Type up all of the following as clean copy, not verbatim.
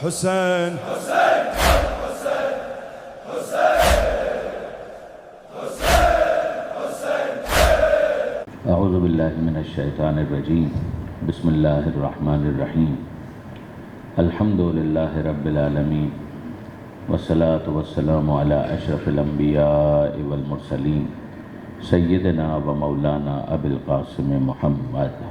حسین اعوذ باللہ من الشیطان الرجیم بسم اللہ الرحمن الرحیم الحمد للہ رب العالمین والصلاة والسلام علی اشرف الانبیاء والمرسلین سیدنا و مولانا ابی القاسم محمد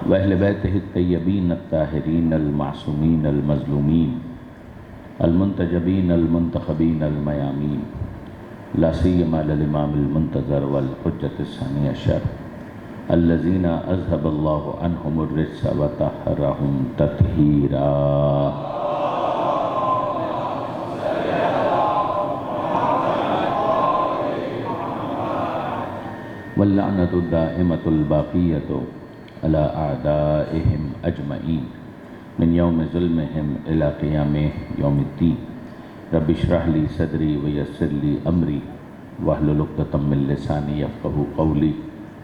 واہل بیتہ الطیبین الطاہرین المعصومین المظلومین المنتجبین المنتخبین المیامین لا سیما للامام المنتظر والحجۃ الثانی عشر الذین اذهب اللہ عنہم الرجس وطہرہم تطہیرا واللعنۃ الدائمۃ الباقیۃ علی اعدائہم اجمعین من یوم ظلمہم الی قیام یوم الدین رب اشرح لی صدری ویسر لی امری واحلل عقدۃ من لسانی یفقہوا قولی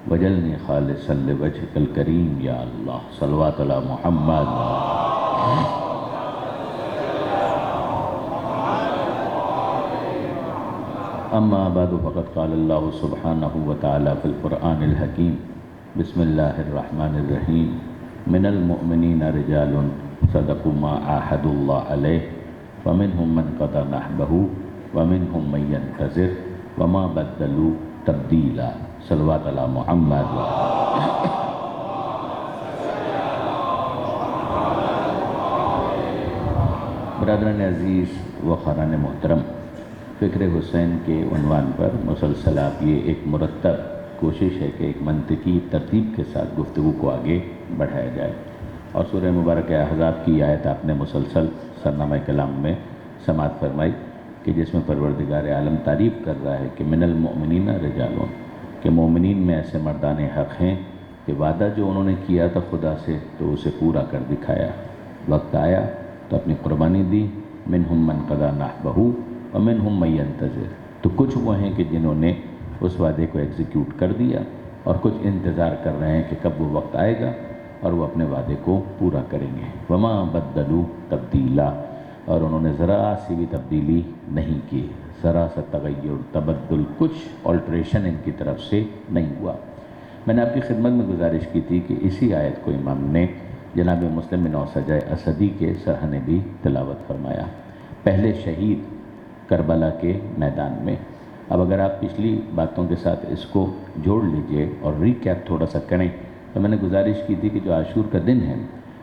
وجعلنی خالصا لوجہک الکریم یا اللہ صلوات علی محمد اما بعد فقد قال اللہ سبحانہ وتعالی فی القرآن الحکیم بسم اللہ الرحمن الرحیم من المؤمنین رجال صدقوا ما عاہدوا اللہ علیہ فمنہم من قضى نحبہ ومنہم من ينتظر وما بدلوا تبدیلا صلوات علی محمد برادران عزیز و خوران محترم، فکر حسین کے عنوان پر مسلسل آپ یہ ایک مرتب کوشش ہے کہ ایک منطقی ترتیب کے ساتھ گفتگو کو آگے بڑھایا جائے، اور سورہ مبارکہ احزاب کی آیت آپ نے مسلسل سرنامہ کلام میں سماعت فرمائی کہ جس میں پروردگار عالم تعریف کر رہا ہے کہ من المؤمنین رجالون، کہ مومنین میں ایسے مردان حق ہیں کہ وعدہ جو انہوں نے کیا تھا خدا سے تو اسے پورا کر دکھایا، وقت آیا تو اپنی قربانی دی، منہم من قضى نحبہ ومنہم من ينتظر، تو کچھ وہ ہیں کہ جنہوں نے اس وعدے کو ایگزیکیوٹ کر دیا اور کچھ انتظار کر رہے ہیں کہ کب وہ وقت آئے گا اور وہ اپنے وعدے کو پورا کریں گے، وما بدلوا تبدیلا، اور انہوں نے ذرا سی بھی تبدیلی نہیں کی، ذرا سا تغیر تبدل کچھ آلٹریشن ان کی طرف سے نہیں ہوا۔ میں نے آپ کی خدمت میں گزارش کی تھی کہ اسی آیت کو امام نے جناب مسلم بن اوسجہ اسدی کے سرہنے بھی تلاوت فرمایا، پہلے شہید کربلا کے میدان میں۔ اب اگر آپ پچھلی باتوں کے ساتھ اس کو جوڑ لیجئے اور ریکیپ تھوڑا سا کریں تو میں نے گزارش کی تھی کہ جو عاشور کا دن ہے،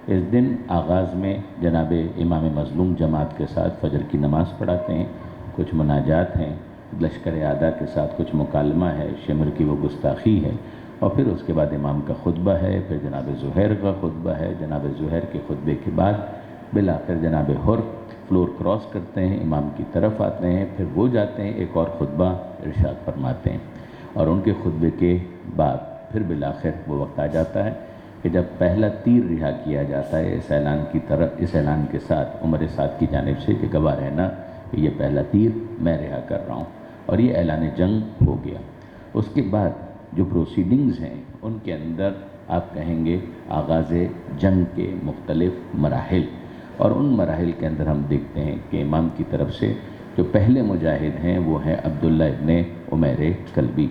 اس دن آغاز میں جناب امام مظلوم جماعت کے ساتھ فجر کی نماز پڑھاتے ہیں، کچھ مناجات ہیں، لشکر اعداء کے ساتھ کچھ مکالمہ ہے، شمر کی وہ گستاخی ہے، اور پھر اس کے بعد امام کا خطبہ ہے، پھر جناب زہیر کا خطبہ ہے، جناب زہیر کے خطبے کے بعد بالآخر جناب حر فلور کراس کرتے ہیں، امام کی طرف آتے ہیں، پھر وہ جاتے ہیں ایک اور خطبہ ارشاد فرماتے ہیں، اور ان کے خطبے کے بعد پھر بالآخر وہ وقت آ جاتا ہے کہ جب پہلا تیر رہا کیا جاتا ہے اس اعلان کے ساتھ عمر سعد کی جانب سے کہ گواہ رہنا کہ یہ پہلا تیر میں رہا کر رہا ہوں، اور یہ اعلان جنگ ہو گیا۔ اس کے بعد جو پروسیڈنگز ہیں ان کے اندر آپ کہیں گے آغاز جنگ کے مختلف مراحل، اور ان مراحل کے اندر ہم دیکھتے ہیں کہ امام کی طرف سے جو پہلے مجاہد ہیں وہ ہیں عبداللہ ابن عمیر کلبی،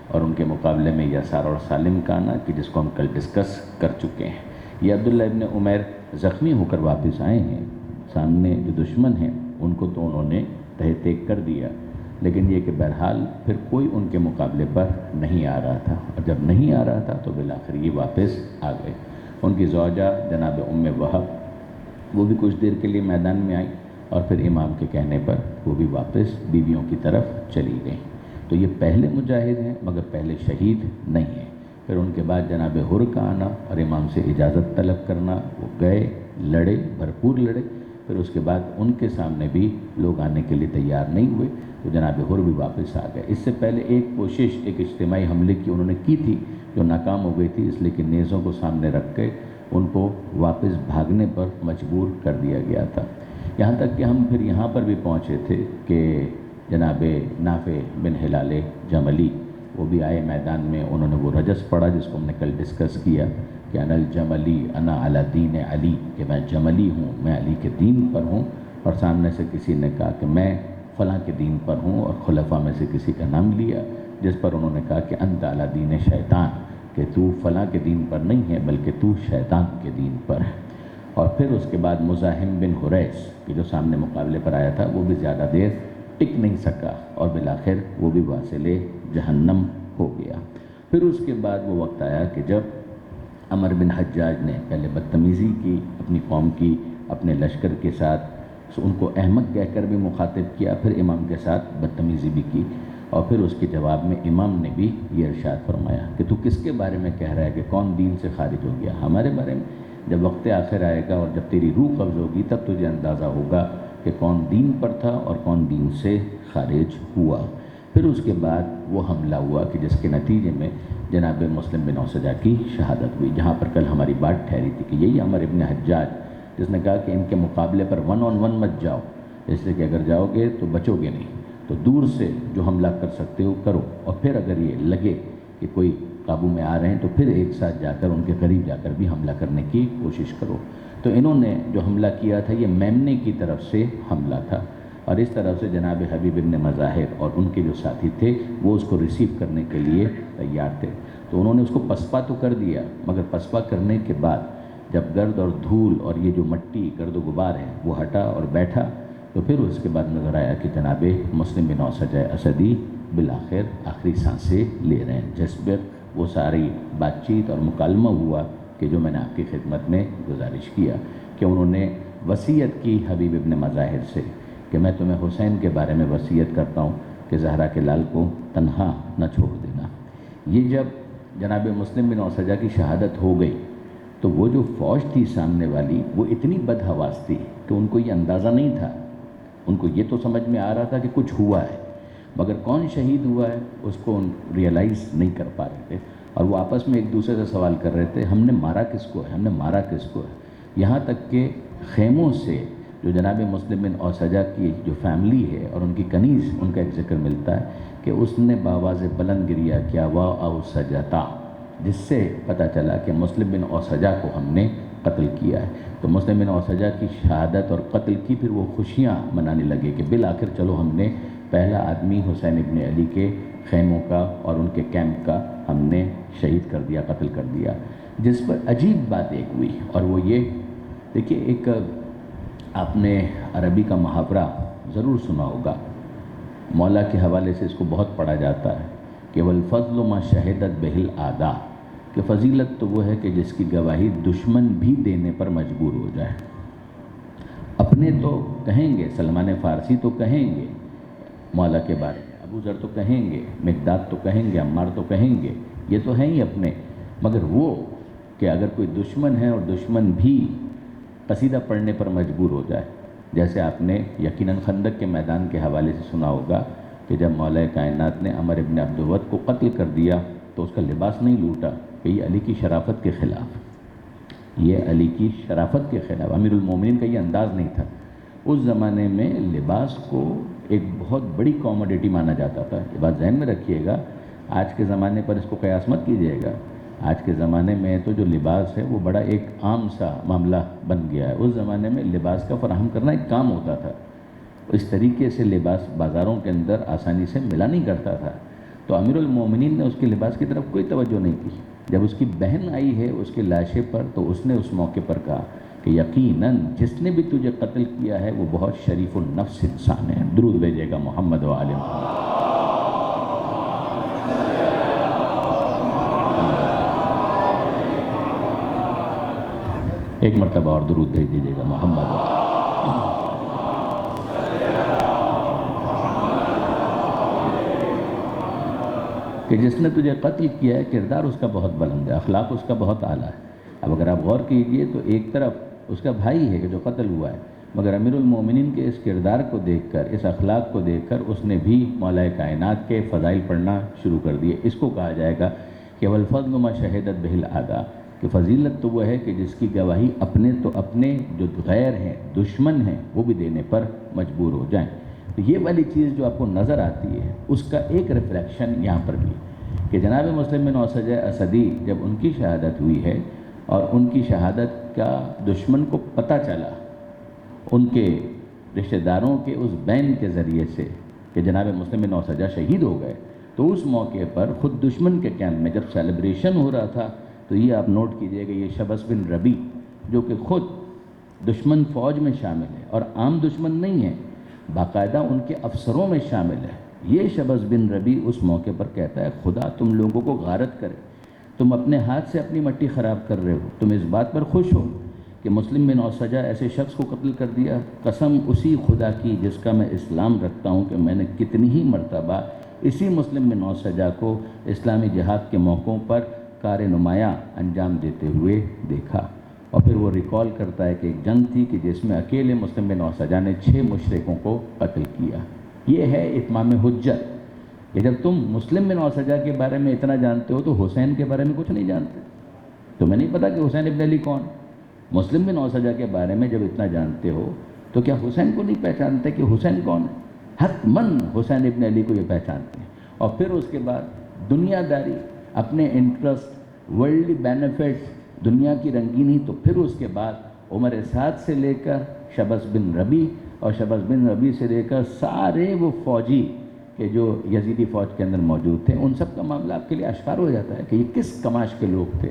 اور ان کے مقابلے میں یسار اور سالم کانا کہ جس کو ہم کل ڈسکس کر چکے ہیں۔ یہ عبداللہ ابن عمیر زخمی ہو کر واپس آئے ہیں، سامنے جو دشمن ہیں ان کو تو انہوں نے تہہ تیگ کر دیا، لیکن یہ کہ بہرحال پھر کوئی ان کے مقابلے پر نہیں آ رہا تھا، اور جب نہیں آ رہا تھا تو بالآخر یہ واپس آ گئے۔ ان کی زوجہ جناب ام وہب وہ بھی کچھ دیر کے لیے میدان میں آئی، اور پھر امام کے کہنے پر وہ بھی واپس بیویوں کی طرف چلی گئیں۔ تو یہ پہلے مجاہد ہیں مگر پہلے شہید نہیں ہیں۔ پھر ان کے بعد جناب حر کا آنا اور امام سے اجازت طلب کرنا، وہ گئے، لڑے، بھرپور لڑے، پھر اس کے بعد ان کے سامنے بھی لوگ آنے کے لیے تیار نہیں ہوئے تو جناب حر بھی واپس آ گئے۔ اس سے پہلے ایک کوشش ایک اجتماعی حملے کی انہوں نے کی تھی جو ناکام ہو گئی تھی، اس لیے کہ نیزوں کو سامنے رکھ کے ان کو واپس بھاگنے پر مجبور کر دیا گیا تھا۔ یہاں تک کہ ہم پھر یہاں پر بھی پہنچے تھے کہ جناب نافع بن ہلال جملی وہ بھی آئے میدان میں، انہوں نے وہ رجس پڑھا جس کو ہم نے کل ڈسکس کیا کہ انا الجملی انا علی دین علی، کہ میں جملی ہوں، میں علی کے دین پر ہوں، اور سامنے سے کسی نے کہا کہ میں فلاں کے دین پر ہوں، اور خلفاء میں سے کسی کا نام لیا جس پر انہوں نے کہا کہ انت علی دین شیطان، کہ تو فلاں کے دین پر نہیں ہے بلکہ تو شیطان کے دین پر ہے۔ اور پھر اس کے بعد مزاحم بن حریث کہ جو سامنے مقابلے پر آیا تھا وہ بھی زیادہ دیر ٹک نہیں سکا اور بالآخر وہ بھی واصل جہنم ہو گیا۔ پھر اس کے بعد وہ وقت آیا کہ جب عمر بن حجاج نے پہلے بدتمیزی کی اپنی قوم کی، اپنے لشکر کے ساتھ، ان کو احمق کہہ کر بھی مخاطب کیا، پھر امام کے ساتھ بدتمیزی بھی کی، اور پھر اس کے جواب میں امام نے بھی یہ ارشاد فرمایا کہ تو کس کے بارے میں کہہ رہا ہے کہ کون دین سے خارج ہو گیا؟ ہمارے بارے میں۔ جب وقت آخر آئے گا اور جب تیری روح قبض ہوگی تب تجھے اندازہ ہوگا کہ کون دین پر تھا اور کون دین سے خارج ہوا۔ پھر اس کے بعد وہ حملہ ہوا کہ جس کے نتیجے میں جناب مسلم بن اوسجہ کی شہادت ہوئی، جہاں پر کل ہماری بات ٹھہری تھی کہ یہی عمر ابن حجاج جس نے کہا کہ ان کے مقابلے پر 1 on 1 مت جاؤ، اس لیے کہ اگر جاؤ گے تو بچو گے نہیں، تو دور سے جو حملہ کر سکتے ہو کرو، اور پھر اگر یہ لگے کہ کوئی قابو میں آ رہے ہیں تو پھر ایک ساتھ جا کر ان کے قریب جا کر بھی حملہ کرنے کی کوشش کرو۔ تو انہوں نے جو حملہ کیا تھا یہ میمنے کی طرف سے حملہ تھا، اور اس طرف سے جناب حبیب ابن مظاہر اور ان کے جو ساتھی تھے وہ اس کو ریسیو کرنے کے لیے تیار تھے۔ تو انہوں نے اس کو پسپا تو کر دیا، مگر پسپا کرنے کے بعد جب گرد اور دھول اور یہ جو مٹی گرد و غبار ہے وہ ہٹا اور بیٹھا، تو پھر اس کے بعد نظر آیا کہ جناب مسلم بن اوسجہ اسدی بالآخر آخری سانسیں لے رہے ہیں، جس پر وہ ساری بات چیت اور مکالمہ ہوا کہ جو میں نے آپ کی خدمت میں گزارش کیا کہ انہوں نے وصیت کی حبیب ابن مظاہر سے کہ میں تمہیں حسین کے بارے میں وصیت کرتا ہوں کہ زہرا کے لال کو تنہا نہ چھوڑ دینا۔ یہ جب جناب مسلم بن اوسجہ کی شہادت ہو گئی تو وہ جو فوج تھی سامنے والی وہ اتنی بدحواس تھی کہ ان کو یہ اندازہ نہیں تھا، ان کو یہ تو سمجھ میں آ رہا تھا کہ کچھ ہوا ہے، مگر کون شہید ہوا ہے اس کو ریئلائز نہیں کر پا رہے تھے، اور وہ آپس میں ایک دوسرے سے سوال کر رہے تھے ہم نے مارا کس کو ہے، ہم نے مارا کس کو ہے۔ یہاں تک کہ خیموں سے جو جناب مسلم بن اوسجہ کی جو فیملی ہے اور ان کی کنیز، ان کا ایک ذکر ملتا ہے کہ اس نے بآواز بلند گریہ کیا وا اوسجتا، جس سے پتہ چلا کہ مسلم بن اوسجہ کو ہم نے قتل کیا ہے۔ تو مسلم بن اوسجہ کی شہادت اور قتل کی پھر وہ خوشیاں منانے لگے کہ بالآخر چلو ہم نے پہلا آدمی حسین ابن علی کے خیموں کا اور ان کے کیمپ کا ہم نے شہید کر دیا، قتل کر دیا۔ جس پر عجیب بات ایک ہوئی، اور وہ یہ دیکھیے، ایک آپ نے عربی کا محاورہ ضرور سنا ہوگا، مولا کے حوالے سے اس کو بہت پڑھا جاتا ہے کہ والفضل ما شہدت بہ الاعداء، کہ فضیلت تو وہ ہے کہ جس کی گواہی دشمن بھی دینے پر مجبور ہو جائے۔ اپنے تو کہیں گے، سلمان فارسی تو کہیں گے مولا کے بارے میں، ابو ذر تو کہیں گے، مقداد تو کہیں گے، عمار تو کہیں گے، یہ تو ہیں ہی اپنے، مگر وہ کہ اگر کوئی دشمن ہے اور دشمن بھی قصیدہ پڑھنے پر مجبور ہو جائے، جیسے آپ نے یقیناً خندق کے میدان کے حوالے سے سنا ہوگا کہ جب مولا کائنات نے عمر ابن عبدود کو قتل کر دیا تو اس کا لباس نہیں لوٹا کہ یہ علی کی شرافت کے خلاف، یہ علی کی شرافت کے خلاف، امیر المومنین کا یہ انداز نہیں تھا۔ اس زمانے میں لباس کو ایک بہت بڑی کاموڈیٹی مانا جاتا تھا، یہ بات ذہن میں رکھیے گا، آج کے زمانے پر اس کو قیاس مت کیجیے گا۔ آج کے زمانے میں تو جو لباس ہے وہ بڑا ایک عام سا معاملہ بن گیا ہے، اس زمانے میں لباس کا فراہم کرنا ایک کام ہوتا تھا، اس طریقے سے لباس بازاروں کے اندر آسانی سے ملا نہیں کرتا تھا۔ تو امیر المومنین نے اس کے لباس کی طرف کوئی توجہ نہیں کی۔ جب اس کی بہن آئی ہے اس کے لاشے پر تو اس نے اس موقع پر کہا کہ یقیناً جس نے بھی تجھے قتل کیا ہے وہ بہت شریف النفس انسان ہے۔ درود بھیجے گا محمد و آل محمد۔ ایک مرتبہ اور درود بھیج دیجیے گا محمد و کہ جس نے تجھے قتل کیا ہے کردار اس کا بہت بلند ہے، اخلاق اس کا بہت اعلیٰ ہے۔ اب اگر آپ غور کیجئے تو ایک طرف اس کا بھائی ہے کہ جو قتل ہوا ہے، مگر امیر المومنین کے اس کردار کو دیکھ کر، اس اخلاق کو دیکھ کر اس نے بھی مولا کائنات کے فضائل پڑھنا شروع کر دیے۔ اس کو کہا جائے گا کہ والفضل ما شہدت بہ الاعداء، کہ فضیلت تو وہ ہے کہ جس کی گواہی اپنے تو اپنے جو غیر ہیں، دشمن ہیں، وہ بھی دینے پر مجبور ہو جائیں۔ تو یہ والی چیز جو آپ کو نظر آتی ہے اس کا ایک ریفلیکشن یہاں پر بھی، کہ جناب مسلم بن اوسجہ اسدی جب ان کی شہادت ہوئی ہے اور ان کی شہادت کا دشمن کو پتہ چلا ان کے رشتہ داروں کے اس بین کے ذریعے سے کہ جناب مسلم بن اوسجہ شہید ہو گئے، تو اس موقع پر خود دشمن کے کیمپ میں جب سیلیبریشن ہو رہا تھا، تو یہ آپ نوٹ کیجئے کہ یہ شبس بن ربی جو کہ خود دشمن فوج میں شامل ہے اور عام دشمن نہیں ہے، باقاعدہ ان کے افسروں میں شامل ہے، یہ شبس بن ربی اس موقع پر کہتا ہے خدا تم لوگوں کو غارت کرے، تم اپنے ہاتھ سے اپنی مٹی خراب کر رہے ہو، تم اس بات پر خوش ہو کہ مسلم بن اوسجہ ایسے شخص کو قتل کر دیا، قسم اسی خدا کی جس کا میں اسلام رکھتا ہوں کہ میں نے کتنی ہی مرتبہ اسی مسلم بن اوسجہ کو اسلامی جہاد کے موقعوں پر کار نمایاں انجام دیتے ہوئے دیکھا۔ اور پھر وہ ریکال کرتا ہے کہ ایک جنگ تھی کہ جس میں اکیلے مسلم بن اوسجہ نے 6 مشرکوں کو قتل کیا۔ یہ ہے اتمام حجت کہ جب تم مسلم بن اوسجہ کے بارے میں اتنا جانتے ہو تو حسین کے بارے میں کچھ نہیں جانتے۔ تمہیں نہیں پتا کہ حسین ابن علی کون؟ مسلم بن اوسجہ کے بارے میں جب اتنا جانتے ہو تو کیا حسین کو نہیں پہچانتے کہ حسین کون ہے؟ حتماً حسین ابن علی کو یہ پہچانتے ہیں۔ اور پھر اس کے بعد دنیا داری، اپنے انٹرسٹ، ورلڈلی بینیفٹس، دنیا کی رنگینی، تو پھر اس کے بعد عمر سعد سے لے کر شبس بن ربی اور شبس بن ربی سے لے کر سارے وہ فوجی کہ جو یزیدی فوج کے اندر موجود تھے، ان سب کا معاملہ آپ کے لیے اشکار ہو جاتا ہے کہ یہ کس کماش کے لوگ تھے۔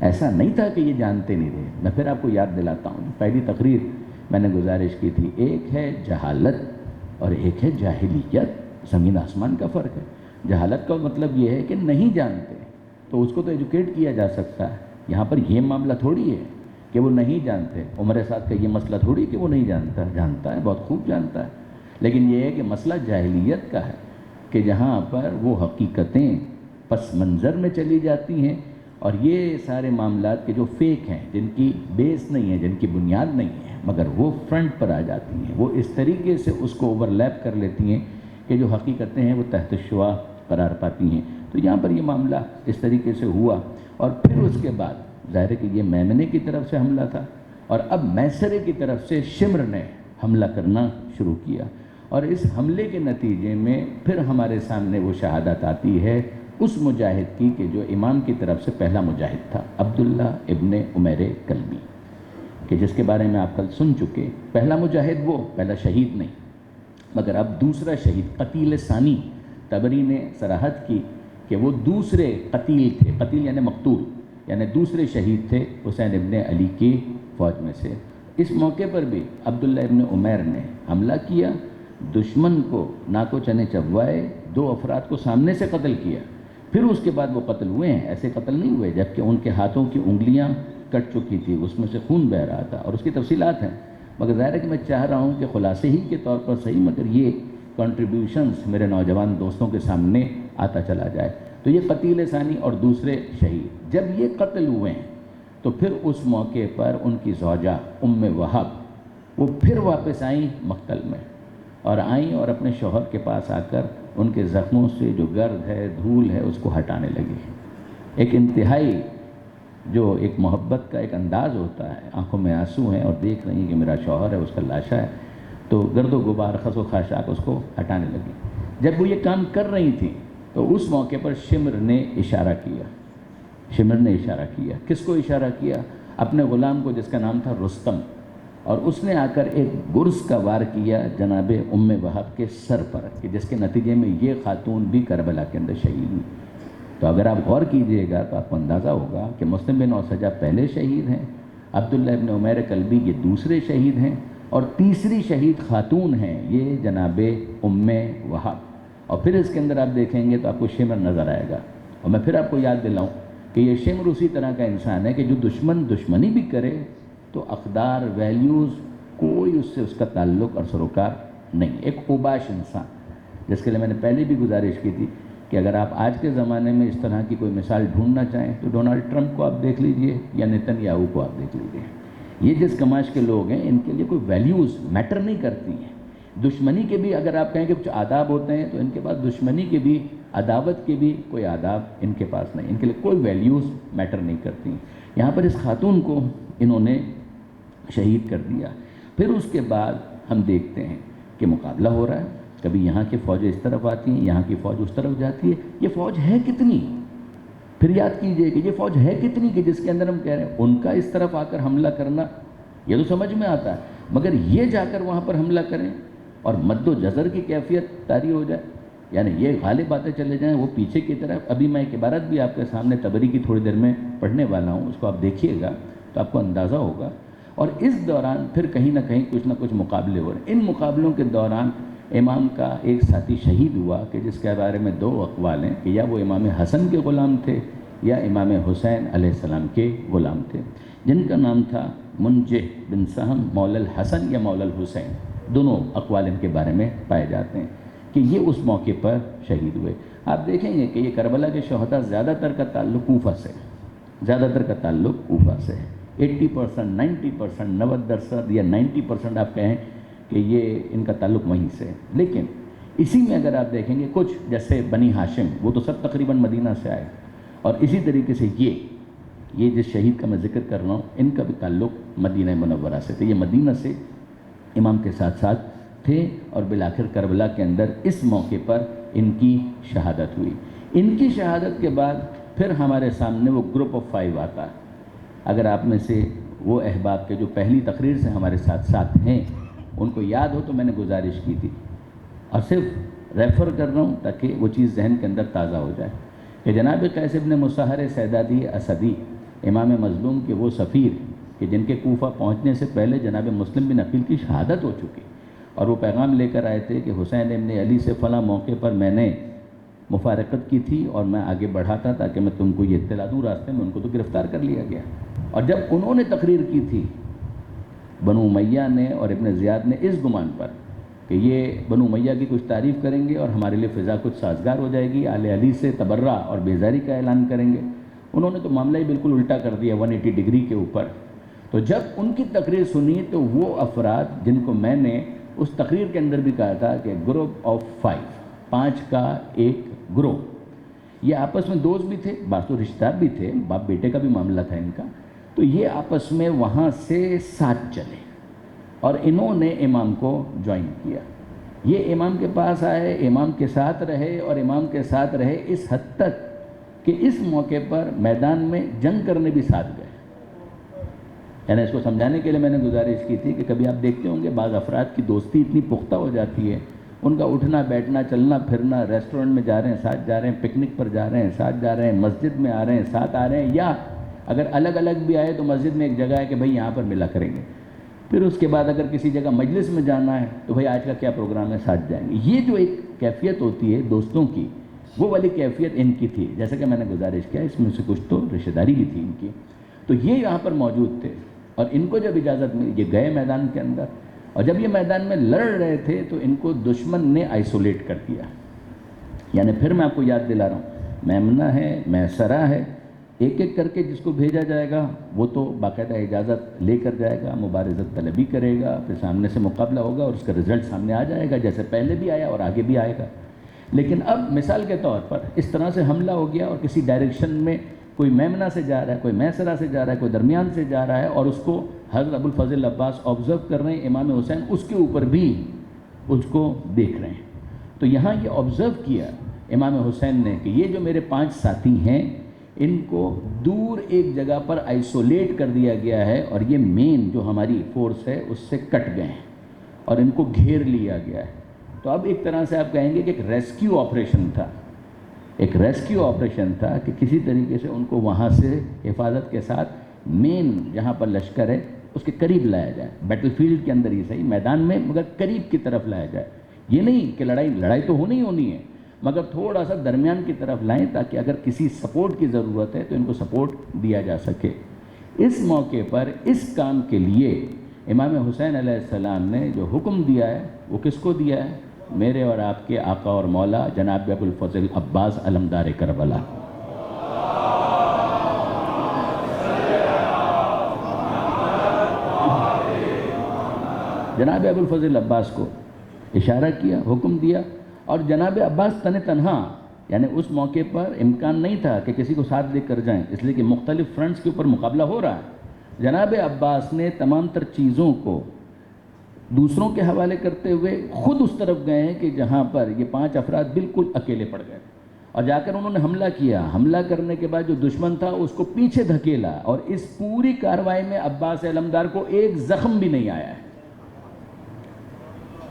ایسا نہیں تھا کہ یہ جانتے نہیں تھے۔ میں پھر آپ کو یاد دلاتا ہوں، پہلی تقریر میں نے گزارش کی تھی، ایک ہے جہالت اور ایک ہے جاہلیت، زمین آسمان کا فرق ہے۔ جہالت کا مطلب یہ ہے کہ نہیں جانتے، تو اس کو تو ایجوکیٹ کیا جا سکتا ہے۔ یہاں پر یہ معاملہ تھوڑی ہے کہ وہ نہیں جانتے، عمر سعد کا یہ مسئلہ تھوڑی کہ وہ نہیں جانتا، جانتا ہے، بہت خوب جانتا ہے، لیکن یہ ہے کہ مسئلہ جاہلیت کا ہے کہ جہاں پر وہ حقیقتیں پس منظر میں چلی جاتی ہیں اور یہ سارے معاملات کے جو فیک ہیں، جن کی بیس نہیں ہے، جن کی بنیاد نہیں ہے، مگر وہ فرنٹ پر آ جاتی ہیں، وہ اس طریقے سے اس کو اوورلیپ کر لیتی ہیں کہ جو حقیقتیں ہیں وہ تحت الشعاع قرار پاتی ہیں۔ تو یہاں پر یہ معاملہ اس طریقے سے ہوا، اور پھر اس کے بعد ظاہر ہے کہ یہ میمنے کی طرف سے حملہ تھا، اور اب میسرے کی طرف سے شمر نے حملہ کرنا شروع کیا، اور اس حملے کے نتیجے میں پھر ہمارے سامنے وہ شہادت آتی ہے اس مجاہد کی کہ جو امام کی طرف سے پہلا مجاہد تھا، عبداللہ ابن عمیر کلبی، کہ جس کے بارے میں آپ کل سن چکے۔ پہلا مجاہد وہ، پہلا شہید نہیں، مگر اب دوسرا شہید، قتیل ثانی، طبری نے صراحت کی کہ وہ دوسرے قتیل تھے، قتیل یعنی مقتول، یعنی دوسرے شہید تھے حسین ابن علی کی فوج میں سے۔ اس موقع پر بھی عبداللہ ابن عمیر نے حملہ کیا، دشمن کو ناکو چنے چبوائے، 2 افراد کو سامنے سے قتل کیا، پھر اس کے بعد وہ قتل ہوئے ہیں، ایسے قتل نہیں ہوئے جبکہ ان کے ہاتھوں کی انگلیاں کٹ چکی تھی، اس میں سے خون بہہ رہا تھا، اور اس کی تفصیلات ہیں، مگر ظاہر ہے کہ میں چاہ رہا ہوں کہ خلاصے ہی کے طور پر صحیح مگر یہ کنٹریبیوشنز میرے نوجوان دوستوں کے سامنے آتا چلا جائے۔ تو یہ قتیل ثانی اور دوسرے شہید جب یہ قتل ہوئے ہیں تو پھر اس موقع پر ان کی زوجہ ام وہب وہ پھر واپس آئیں مقتل میں، اور آئیں اور اپنے شوہر کے پاس آ کر ان کے زخموں سے جو گرد ہے، دھول ہے، اس کو ہٹانے لگی۔ ایک انتہائی جو ایک محبت کا ایک انداز ہوتا ہے، آنکھوں میں آنسو ہیں اور دیکھ رہی ہیں کہ میرا شوہر ہے، اس کا لاشا ہے، تو گرد و غبار، خس و خاشاک اس کو ہٹانے لگی۔ جب وہ یہ کام کر رہی تھیں تو اس موقع پر شمر نے اشارہ کیا، شمر نے اشارہ کیا، کس کو اشارہ کیا؟ اپنے غلام کو جس کا نام تھا رستم، اور اس نے آ کر ایک گرز کا وار کیا جناب ام وہب کے سر پر، کہ جس کے نتیجے میں یہ خاتون بھی کربلا کے اندر شہید ہوئی۔ تو اگر آپ غور کیجئے گا تو آپ کو اندازہ ہوگا کہ مسلم بن اوسجہ پہلے شہید ہیں، عبداللہ ابن عمیر کلبی یہ دوسرے شہید ہیں، اور تیسری شہید خاتون ہیں یہ جناب ام وہب۔ اور پھر اس کے اندر آپ دیکھیں گے تو آپ کو شمر نظر آئے گا، اور میں پھر آپ کو یاد دلاؤں کہ یہ شمر اسی طرح کا انسان ہے کہ جو دشمنی بھی کرے تو اقدار، ویلیوز، کوئی اس سے اس کا تعلق اور سروکار نہیں، ایک اوباش انسان، جس کے لیے میں نے پہلے بھی گزارش کی تھی کہ اگر آپ آج کے زمانے میں اس طرح کی کوئی مثال ڈھونڈنا چاہیں تو ڈونلڈ ٹرمپ کو آپ دیکھ لیجئے یا نیتن یاہو کو آپ دیکھ لیجئے۔ یہ جس کماش کے لوگ ہیں ان کے لیے کوئی ویلیوز میٹر نہیں کرتی ہیں۔ دشمنی کے بھی اگر آپ کہیں کہ کچھ آداب ہوتے ہیں تو ان کے پاس دشمنی کے بھی، عداوت کے بھی کوئی آداب ان کے پاس نہیں، ان کے لیے کوئی ویلیوز میٹر نہیں کرتی۔ یہاں پر اس خاتون کو انہوں نے شہید کر دیا۔ پھر اس کے بعد ہم دیکھتے ہیں کہ مقابلہ ہو رہا ہے، کبھی یہاں کی فوجیں اس طرف آتی ہیں، یہاں کی فوج اس طرف جاتی ہے. یہ فوج ہے کتنی؟ پھر یاد کیجئے کہ یہ فوج ہے کتنی کہ جس کے اندر ہم کہہ رہے ہیں ان کا اس طرف آ کر حملہ کرنا یہ تو سمجھ میں آتا ہے، مگر یہ جا کر وہاں پر حملہ کریں اور مد و جزر کی کیفیت طاری ہو جائے، یعنی یہ غالب باتیں چلے جائیں وہ پیچھے کی طرف. ابھی میں ایک عبارت بھی آپ کے سامنے طبری کی تھوڑی دیر میں پڑھنے والا ہوں، اس کو آپ دیکھیے گا تو آپ کو اندازہ ہوگا. اور اس دوران پھر کہیں نہ کچھ مقابلے ہو رہے ہیں. ان مقابلوں کے دوران امام کا ایک ساتھی شہید ہوا کہ جس کے بارے میں دو اقوال ہیں کہ یا وہ امام حسن کے غلام تھے یا امام حسین علیہ السلام کے غلام تھے، جن کا نام تھا منجہ بن سہم مولا الحسن یا مولا الحسین. دونوں اقوال ان کے بارے میں پائے جاتے ہیں کہ یہ اس موقع پر شہید ہوئے. آپ دیکھیں گے کہ یہ کربلا کے شہداء زیادہ تر کا تعلق کوفہ سے ہے. 80%، 90%، 90% یا 90% آپ کہیں کہ یہ ان کا تعلق وہیں سے ہے. لیکن اسی میں اگر آپ دیکھیں گے کچھ جیسے بنی ہاشم وہ تو سب تقریباً مدینہ سے آئے، اور اسی طریقے سے یہ جس شہید کا میں ذکر کر رہا ہوں ان کا بھی تعلق مدینہ منورہ سے تھے. یہ مدینہ سے امام کے ساتھ ساتھ تھے اور بالآخر کربلا کے اندر اس موقع پر ان کی شہادت ہوئی. ان کی شہادت کے بعد پھر ہمارے سامنے وہ گروپ آف 5 آتا ہے. اگر آپ میں سے وہ احباب کے جو پہلی تقریر سے ہمارے ساتھ ہیں ان کو یاد ہو تو میں نے گزارش کی تھی اور صرف ریفر کر رہا ہوں تاکہ وہ چیز ذہن کے اندر تازہ ہو جائے کہ جناب قیس بن مصہر سیدادی اسدی امام مظلوم کے وہ سفیر کہ جن کے کوفہ پہنچنے سے پہلے جناب مسلم بن عقیل کی شہادت ہو چکی اور وہ پیغام لے کر آئے تھے کہ حسین ابن علی سے فلاں موقع پر میں نے مفارقت کی تھی اور میں آگے بڑھا تھا تاکہ میں تم کو یہ اطلاع دوں. راستے میں ان کو تو گرفتار کر لیا گیا. اور جب انہوں نے تقریر کی تھی بنو امیہ نے اور ابن زیاد نے اس گمان پر کہ یہ بنو امیہ کی کچھ تعریف کریں گے اور ہمارے لیے فضا کچھ سازگار ہو جائے گی، آل علی سے تبرہ اور بیزاری کا اعلان کریں گے، انہوں نے تو معاملہ ہی بالکل الٹا کر دیا 180 ڈگری کے اوپر. تو جب ان کی تقریر سنی تو وہ افراد جن کو میں نے اس تقریر کے اندر بھی کہا تھا کہ گروپ آف 5 کا ایک گروہ، یہ آپس میں دوست بھی تھے، بعض تو رشتہ دار بھی تھے، باپ بیٹے کا بھی معاملہ تھا ان کا، تو یہ آپس میں وہاں سے ساتھ چلے اور انہوں نے امام کو جوائن کیا. یہ امام کے پاس آئے، امام کے ساتھ رہے اور امام کے ساتھ رہے اس حد تک کہ اس موقع پر میدان میں جنگ کرنے بھی ساتھ گئے. یعنی اس کو سمجھانے کے لیے میں نے گزارش کی تھی کہ کبھی آپ دیکھتے ہوں گے بعض افراد کی دوستی اتنی پختہ ہو جاتی ہے، ان کا اٹھنا بیٹھنا چلنا پھرنا، ریسٹورنٹ میں جا رہے ہیں ساتھ جا رہے ہیں، پکنک پر جا رہے ہیں ساتھ جا رہے ہیں، مسجد میں آ رہے ہیں ساتھ آ رہے ہیں، یا اگر الگ الگ بھی آئے تو مسجد میں ایک جگہ ہے کہ بھائی یہاں پر ملا کریں گے. پھر اس کے بعد اگر کسی جگہ مجلس میں جانا ہے تو بھائی آج کا کیا پروگرام ہے ساتھ جائیں گے. یہ جو ایک کیفیت ہوتی ہے دوستوں کی، وہ والی کیفیت ان کی تھی. جیسا کہ میں نے گزارش کیا اس میں سے کچھ تو رشتہ داری بھی تھی ان کی، تو یہ یہاں پر موجود تھے اور ان کو جب اجازت ملی یہ گئے میدان کے اندر، اور جب یہ میدان میں لڑ رہے تھے تو ان کو دشمن نے آئسولیٹ کر دیا. یعنی پھر میں آپ کو یاد دلا رہا ہوں، میمنہ ہے، میسرہ ہے، ایک ایک کر کے جس کو بھیجا جائے گا وہ تو باقاعدہ اجازت لے کر جائے گا، مبارزت طلبی کرے گا، پھر سامنے سے مقابلہ ہوگا اور اس کا رزلٹ سامنے آ جائے گا جیسے پہلے بھی آیا اور آگے بھی آئے گا. لیکن اب مثال کے طور پر اس طرح سے حملہ ہو گیا اور کسی ڈائریکشن میں کوئی میمنہ سے جا رہا ہے، کوئی میسرہ سے جا رہا ہے، کوئی درمیان سے جا رہا ہے اور اس کو حضرت ابو الفضل عباس آبزرو کر رہے ہیں، امام حسین اس کے اوپر بھی اس کو دیکھ رہے ہیں. تو یہاں یہ آبزرو کیا امام حسین نے کہ یہ جو میرے 5 ساتھی ہیں ان کو دور ایک جگہ پر آئسولیٹ کر دیا گیا ہے اور یہ مین جو ہماری فورس ہے اس سے کٹ گئے ہیں اور ان کو گھیر لیا گیا ہے. تو اب ایک طرح سے آپ کہیں گے کہ ایک ریسکیو آپریشن تھا کہ کسی طریقے سے ان کو وہاں سے حفاظت کے ساتھ مین جہاں پر لشکر ہے اس کے قریب لایا جائے، بیٹل فیلڈ کے اندر ہی صحیح میدان میں مگر قریب کی طرف لایا جائے. یہ نہیں کہ لڑائی تو ہونی ہے مگر تھوڑا سا درمیان کی طرف لائیں تاکہ اگر کسی سپورٹ کی ضرورت ہے تو ان کو سپورٹ دیا جا سکے. اس موقع پر اس کام کے لیے امام حسین علیہ السلام نے جو حکم دیا ہے وہ کس کو دیا ہے؟ میرے اور آپ کے آقا اور مولا جناب ابو الفضل عباس علمدار کربلا. جناب ابو الفضل عباس کو اشارہ کیا، حکم دیا، اور جناب عباس تنہا، یعنی اس موقع پر امکان نہیں تھا کہ کسی کو ساتھ لے کر جائیں اس لیے کہ مختلف فرنٹس کے اوپر مقابلہ ہو رہا ہے. جناب عباس نے تمام تر چیزوں کو دوسروں کے حوالے کرتے ہوئے خود اس طرف گئے ہیں کہ جہاں پر یہ 5 افراد بالکل اکیلے پڑ گئے، اور جا کر انہوں نے حملہ کیا۔ حملہ کرنے کے بعد جو دشمن تھا اس کو پیچھے دھکیلا، اور اس پوری کارروائی میں عباس علمدار کو ایک زخم بھی نہیں آیا ہے۔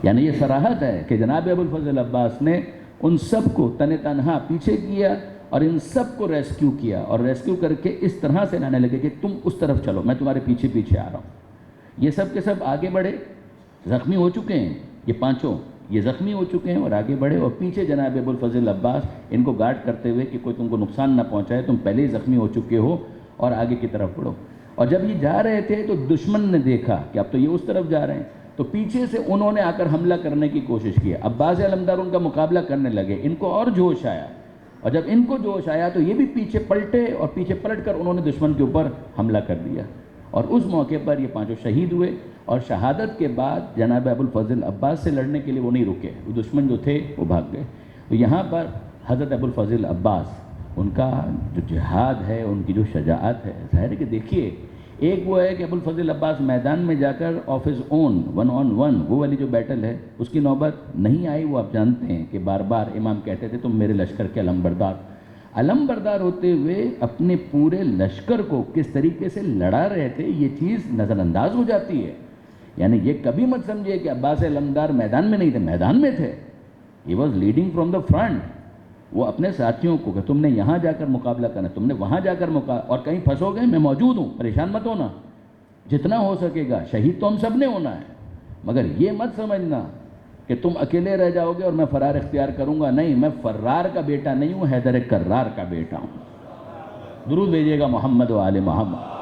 یعنی یہ صراحت ہے کہ جناب ابو الفضل عباس نے ان سب کو تن تنہا پیچھے کیا اور ان سب کو ریسکیو کیا، اور ریسکیو کر کے اس طرح سے لانے لگے کہ تم اس طرف چلو، میں تمہارے پیچھے پیچھے آ رہا ہوں۔ یہ سب کے سب آگے بڑھے، زخمی ہو چکے ہیں، یہ 5 یہ زخمی ہو چکے ہیں اور آگے بڑھے، اور پیچھے جناب ابو الفضل عباس ان کو گارڈ کرتے ہوئے کہ کوئی تم کو نقصان نہ پہنچائے، تم پہلے ہی زخمی ہو چکے ہو اور آگے کی طرف بڑھو۔ اور جب یہ جا رہے تھے تو دشمن نے دیکھا کہ اب تو یہ اس طرف جا رہے ہیں، تو پیچھے سے انہوں نے آ کر حملہ کرنے کی کوشش کی۔ عباس علمدار ان کا مقابلہ کرنے لگے، ان کو اور جوش آیا، اور جب ان کو جوش آیا تو یہ بھی پیچھے پلٹے، اور پیچھے پلٹ کر انہوں نے دشمن کے اوپر حملہ کر دیا، اور اس موقع پر یہ 5 شہید ہوئے۔ اور شہادت کے بعد جناب ابو الفضل عباس سے لڑنے کے لیے وہ نہیں رکے، وہ دشمن جو تھے وہ بھاگ گئے۔ تو یہاں پر حضرت ابو الفضل عباس، ان کا جو جہاد ہے، ان کی جو شجاعت ہے، ظاہر ہے کہ دیکھیے، ایک وہ ہے کہ ابو الفضل عباس میدان میں جا کر آف ہز اون 1 on 1 وہ والی جو بیٹل ہے اس کی نوبت نہیں آئی۔ وہ آپ جانتے ہیں کہ بار بار امام کہتے تھے تم میرے لشکر کے علم بردار ہوتے ہوئے اپنے پورے لشکر کو کس طریقے سے لڑا رہے تھے، یہ چیز نظر انداز ہو جاتی ہے۔ یعنی یہ کبھی مت سمجھے کہ عباس علمدار میدان میں نہیں تھے، میدان میں تھے۔ He was leading from the front. وہ اپنے ساتھیوں کو کہ تم نے یہاں جا کر مقابلہ کرنا، تم نے وہاں جا کر اور کہیں پھنسو گئے، میں موجود ہوں، پریشان مت ہونا، جتنا ہو سکے گا، شہید تو ہم سب نے ہونا ہے، مگر یہ مت سمجھنا کہ تم اکیلے رہ جاؤ گے اور میں فرار اختیار کروں گا۔ نہیں، میں فرار کا بیٹا نہیں ہوں، حیدر کرار کا بیٹا ہوں۔ درود بھیجیے گا محمد و آل محمد۔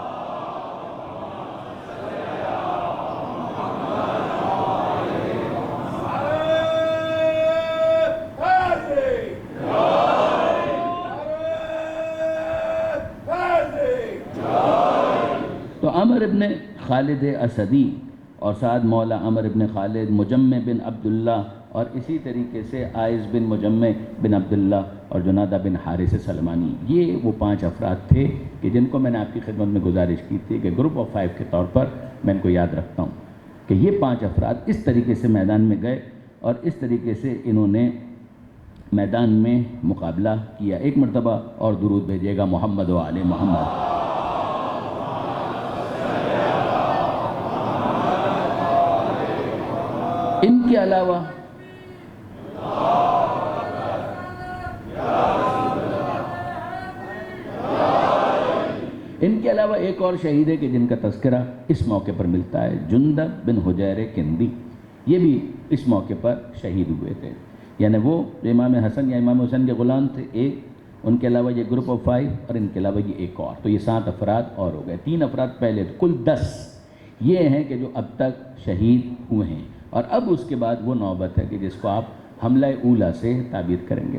تو عمر ابن خالد اسدی اور سعد مولا عمر ابن خالد، مجمع بن عبداللہ، اور اسی طریقے سے عائز بن مجمع بن عبداللہ اور جنادہ بن حارث سلمانی، یہ وہ 5 افراد تھے کہ جن کو میں نے آپ کی خدمت میں گزارش کی تھی کہ گروپ آف 5 کے طور پر میں ان کو یاد رکھتا ہوں کہ یہ 5 افراد اس طریقے سے میدان میں گئے اور اس طریقے سے انہوں نے میدان میں مقابلہ کیا۔ ایک مرتبہ اور درود بھیجیے گا محمد و آل محمد۔ ان کے علاوہ ایک اور شہید ہے کہ جن کا تذکرہ اس موقع پر ملتا ہے، جندب بن حجیر کندی، یہ بھی اس موقع پر شہید ہوئے تھے۔ یعنی وہ امام حسن یا امام حسین کے غلام تھے ایک، ان کے علاوہ یہ گروپ آف 5 اور ان کے علاوہ یہ ایک اور، تو یہ 7 افراد اور ہو گئے۔ 3 افراد پہلے، کل 10 یہ ہیں کہ جو اب تک شہید ہوئے ہیں، اور اب اس کے بعد وہ نوبت ہے کہ جس کو آپ حملہ اولا سے تعبیر کریں گے۔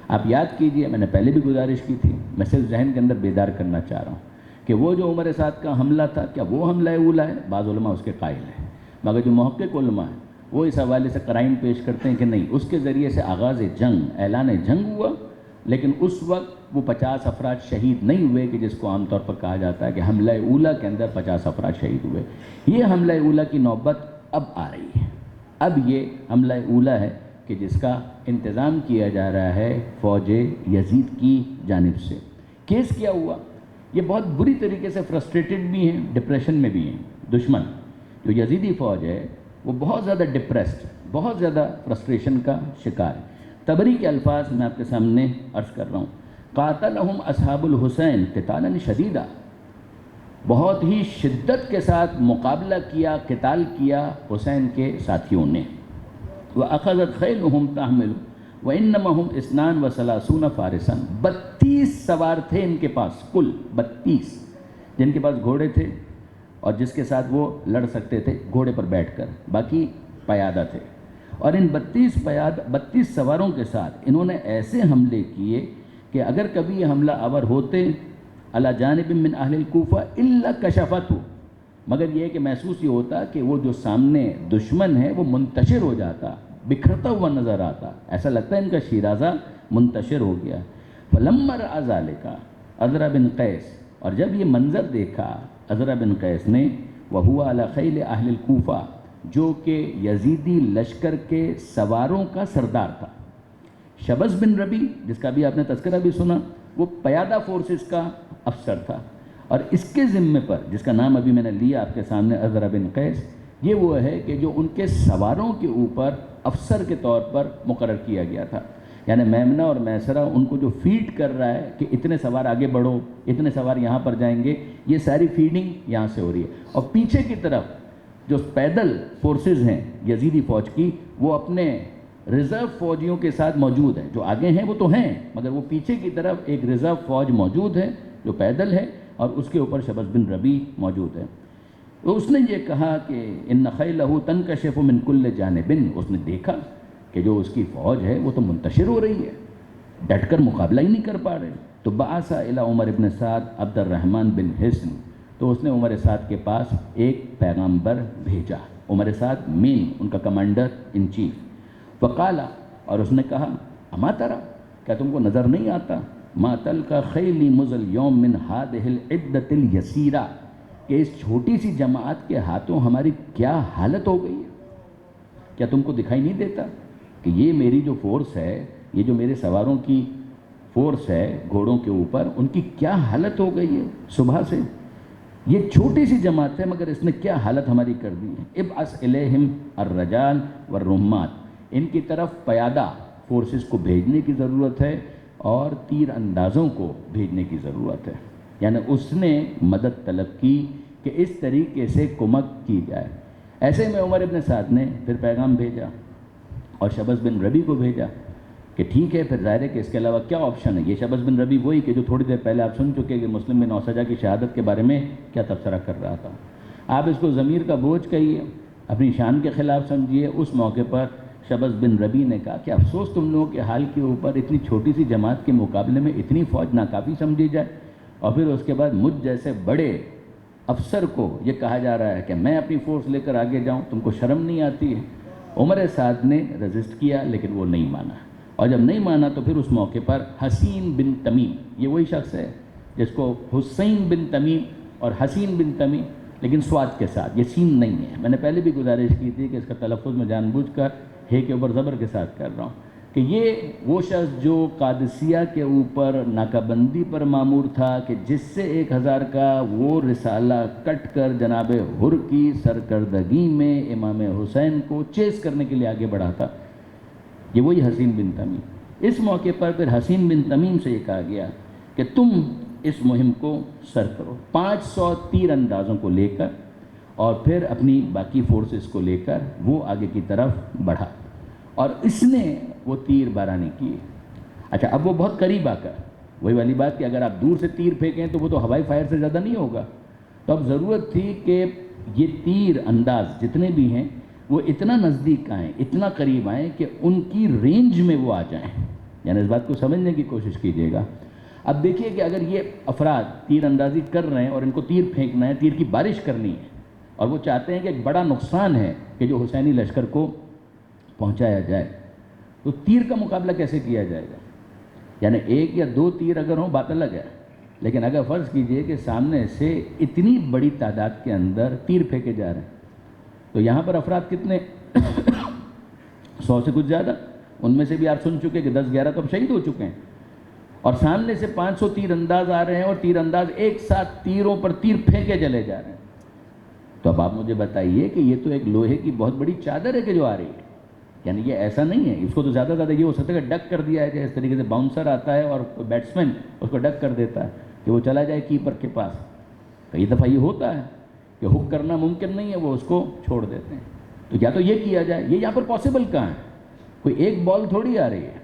آپ یاد کیجئے، میں نے پہلے بھی گزارش کی تھی، میں صرف ذہن کے اندر بیدار کرنا چاہ رہا ہوں کہ وہ جو عمر سعد کا حملہ تھا، کیا وہ حملہ اولا ہے؟ بعض علماء اس کے قائل ہیں، مگر جو محقق علماء ہیں وہ اس حوالے سے قرائن پیش کرتے ہیں کہ نہیں، اس کے ذریعے سے آغاز جنگ، اعلان جنگ ہوا، لیکن اس وقت وہ 50 افراد شہید نہیں ہوئے کہ جس کو عام طور پر کہا جاتا ہے کہ حملہ اولا کے اندر 50 افراد شہید ہوئے۔ یہ حملہ اولا کی نوبت اب آ رہی ہے۔ اب یہ حملہ اولا ہے کہ جس کا انتظام کیا جا رہا ہے فوج یزید کی جانب سے۔ کیس کیا ہوا؟ یہ بہت بری طریقے سے فرسٹریٹڈ بھی ہیں، ڈپریشن میں بھی ہیں۔ دشمن جو یزیدی فوج ہے وہ بہت زیادہ ڈپریسڈ، بہت زیادہ فرسٹریشن کا شکار ہے۔ طبری کے الفاظ میں آپ کے سامنے عرض کر رہا ہوں، قاتلہم اصحاب الحسین قتالا شدیدا، بہت ہی شدت کے ساتھ مقابلہ کیا، قتال کیا حسین کے ساتھیوں نے۔ وَأَخَذَتْ خَيْلُهُمْ تَحْمِلُ وَإِنَّمَا هُمْ 32 فَارِسًا، 32 سوار تھے ان کے پاس، کل 32 جن کے پاس گھوڑے تھے اور جس کے ساتھ وہ لڑ سکتے تھے گھوڑے پر بیٹھ کر، باقی پیادہ تھے۔ اور ان 32 سواروں کے ساتھ انہوں نے ایسے حملے کیے کہ اگر کبھی یہ حملہ آور ہوتے علی جانب من اہل الکوفہ الا کشفتہ، مگر یہ کہ محسوس یہ ہوتا کہ وہ جو سامنے دشمن ہے وہ منتشر ہو جاتا، بکھرتا ہوا نظر آتا، ایسا لگتا ہے ان کا شیرازہ منتشر ہو گیا۔ فلما رأى ذلك عذرا بن قیس، اور جب یہ منظر دیکھا عذرا بن قیس نے، وہو علی خیل اہل الکوفہ، جو کہ یزیدی لشکر کے سواروں کا سردار تھا۔ شبس بن ربی، جس کا بھی آپ نے تذکرہ بھی سنا، وہ پیادہ فورسز کا افسر تھا، اور اس کے ذمے پر، جس کا نام ابھی میں نے لیا آپ کے سامنے، عذرہ بن قیس، یہ وہ ہے کہ جو ان کے سواروں کے اوپر افسر کے طور پر مقرر کیا گیا تھا۔ یعنی میمنہ اور میسرہ ان کو جو فیڈ کر رہا ہے کہ اتنے سوار آگے بڑھو، اتنے سوار یہاں پر جائیں گے، یہ ساری فیڈنگ یہاں سے ہو رہی ہے۔ اور پیچھے کی طرف جو پیدل فورسز ہیں یزیدی فوج کی، وہ اپنے ریزرو فوجیوں کے ساتھ موجود ہیں۔ جو آگے ہیں وہ تو ہیں، مگر وہ پیچھے کی طرف ایک ریزرو فوج موجود ہے جو پیدل ہے، اور اس کے اوپر شبس بن ربی موجود ہے۔ تو اس نے یہ کہا کہ ان خیلہ تنکشف من کل جانب، اس نے دیکھا کہ جو اس کی فوج ہے وہ تو منتشر ہو رہی ہے، ڈٹ کر مقابلہ ہی نہیں کر پا رہے۔ تو بعث الی عمر بن سعد عبد الرحمن بن حصن، تو اس نے عمر سعد کے پاس ایک پیغامبر بھیجا، عمر سعد مین ان کا کمانڈر ان چیف، وقال، اور اس نے کہا، اما ترى، کیا تم کو نظر نہیں آتا، ما تلقى خیلی مزل یوم من هذه العدة اليسیرہ، کہ اس چھوٹی سی جماعت کے ہاتھوں ہماری کیا حالت ہو گئی ہے؟ کیا تم کو دکھائی نہیں دیتا کہ یہ میری جو فورس ہے، یہ جو میرے سواروں کی فورس ہے گھوڑوں کے اوپر، ان کی کیا حالت ہو گئی ہے صبح سے؟ یہ چھوٹی سی جماعت ہے مگر اس نے کیا حالت ہماری کر دی ہے۔ ابعث الیہم الرجال والرمات، ان کی طرف پیادہ فورسز کو بھیجنے کی ضرورت ہے اور تیر اندازوں کو بھیجنے کی ضرورت ہے۔ یعنی اس نے مدد طلب کی کہ اس طریقے سے کمک کی جائے۔ ایسے میں عمر ابن سعد نے پھر پیغام بھیجا اور شبس بن ربی کو بھیجا کہ ٹھیک ہے، پھر ظاہر ہے کہ اس کے علاوہ کیا آپشن ہے۔ یہ شبس بن ربی وہی کہ جو تھوڑی دیر پہلے آپ سن چکے کہ مسلم بن اوسجہ کی شہادت کے بارے میں کیا تبصرہ کر رہا تھا۔ آپ اس کو ضمیر کا بوجھ کہیے، اپنی شان کے خلاف سمجھیے۔ اس موقع پر شبس بن ربی نے کہا کہ افسوس تم لوگوں کے حال کے اوپر، اتنی چھوٹی سی جماعت کے مقابلے میں اتنی فوج ناکافی سمجھی جائے، اور پھر اس کے بعد مجھ جیسے بڑے افسر کو یہ کہا جا رہا ہے کہ میں اپنی فورس لے کر آگے جاؤں، تم کو شرم نہیں آتی ہے؟ عمر سعد نے رزسٹ کیا لیکن وہ نہیں مانا، اور جب نہیں مانا تو پھر اس موقع پر حسین بن تمیم، یہ وہی شخص ہے جس کو حسین بن تمیم اور حسین بن تمیم، لیکن سواد کے ساتھ، یہ سین نہیں ہے۔ میں نے پہلے بھی گزارش کی تھی کہ اس کا تلفظ میں جان بوجھ کر ہے کے اوپر زبر کے ساتھ کر رہا ہوں، کہ یہ وہ شخص جو قادسیہ کے اوپر ناکہ بندی پر مامور تھا، کہ جس سے 1000 کا وہ رسالہ کٹ کر جناب حر کی سرکردگی میں امام حسین کو چیز کرنے کے لیے آگے بڑھا تھا، یہ وہی حسین بن تمیم۔ اس موقع پر پھر حسین بن تمیم سے یہ کہا گیا کہ تم اس مہم کو سر کرو، 500 تیر اندازوں کو لے کر، اور پھر اپنی باقی فورسز کو لے کر وہ آگے کی طرف بڑھا، اور اس نے وہ تیر بارانی کیے۔ اچھا، اب وہ بہت قریب آ کر، وہی والی بات کہ اگر آپ دور سے تیر پھینکیں تو وہ تو ہوائی فائر سے زیادہ نہیں ہوگا، تو اب ضرورت تھی کہ یہ تیر انداز جتنے بھی ہیں وہ اتنا نزدیک آئیں، اتنا قریب آئیں کہ ان کی رینج میں وہ آ جائیں۔ یعنی اس بات کو سمجھنے کی کوشش کیجیے گا۔ اب دیکھیے کہ اگر یہ افراد تیر اندازی کر رہے ہیں اور ان کو تیر پھینکنا ہے، تیر کی بارش کرنی ہے، اور وہ چاہتے ہیں کہ ایک بڑا نقصان ہے کہ جو حسینی لشکر کو پہنچایا جائے، تو تیر کا مقابلہ کیسے کیا جائے گا؟ یعنی 1 یا 2 تیر اگر ہوں بات الگ ہے، لیکن اگر فرض کیجئے کہ سامنے سے اتنی بڑی تعداد کے اندر تیر پھینکے جا رہے ہیں، تو یہاں پر افراد کتنے 100 سے کچھ زیادہ، ان میں سے بھی آپ سن چکے کہ 10-11 تو اب شہید ہو چکے ہیں، اور سامنے سے 500 تیر انداز آ رہے ہیں، اور تیر انداز ایک ساتھ تیروں پر تیر پھینکے چلے جا رہے ہیں۔ تو اب آپ مجھے بتائیے کہ یہ تو ایک لوہے کی بہت بڑی چادر ہے کہ جو آ رہی ہے، یعنی یہ ایسا نہیں ہے، اس کو تو زیادہ سے زیادہ یہ ہو سکتا ہے کہ ڈک کر دیا جائے، اس طریقے سے باؤنسر آتا ہے اور بیٹسمین اس کو ڈک کر دیتا ہے کہ وہ چلا جائے کیپر کے پاس۔ کئی دفعہ یہ ہوتا ہے کہ ہک کرنا ممکن نہیں ہے، وہ اس کو چھوڑ دیتے ہیں۔ تو یا تو یہ کیا جائے، یہ یہاں پر پاسبل کہاں ہے؟ کوئی ایک بال تھوڑی آ رہی ہے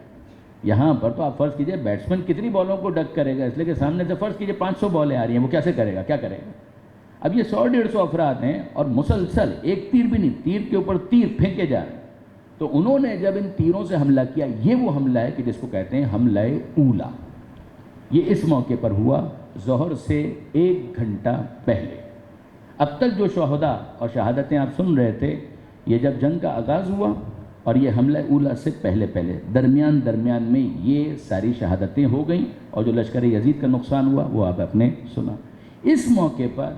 یہاں پر، تو آپ فرض کیجئے بیٹسمین کتنی بالوں کو ڈک کرے گا، اس لیے کہ سامنے سے فرض کیجئے 500 بالیں آ رہی ہیں، وہ کیسے کرے گا، کیا کرے گا؟ اب یہ 100-150 افراد ہیں اور مسلسل ایک تیر بھی نہیں، تیر کے اوپر تیر پھینکے جا رہے ہیں۔ تو انہوں نے جب ان تیروں سے حملہ کیا، یہ وہ حملہ ہے کہ جس کو کہتے ہیں حملہ اولا۔ یہ اس موقع پر ہوا ظہر سے 1 گھنٹہ پہلے۔ اب تک جو شہداء اور شہادتیں آپ سن رہے تھے، یہ جب جنگ کا آغاز ہوا اور یہ حملہ اولا سے پہلے درمیان میں یہ ساری شہادتیں ہو گئیں، اور جو لشکر یزید کا نقصان ہوا وہ آپ نے سنا۔ اس موقع پر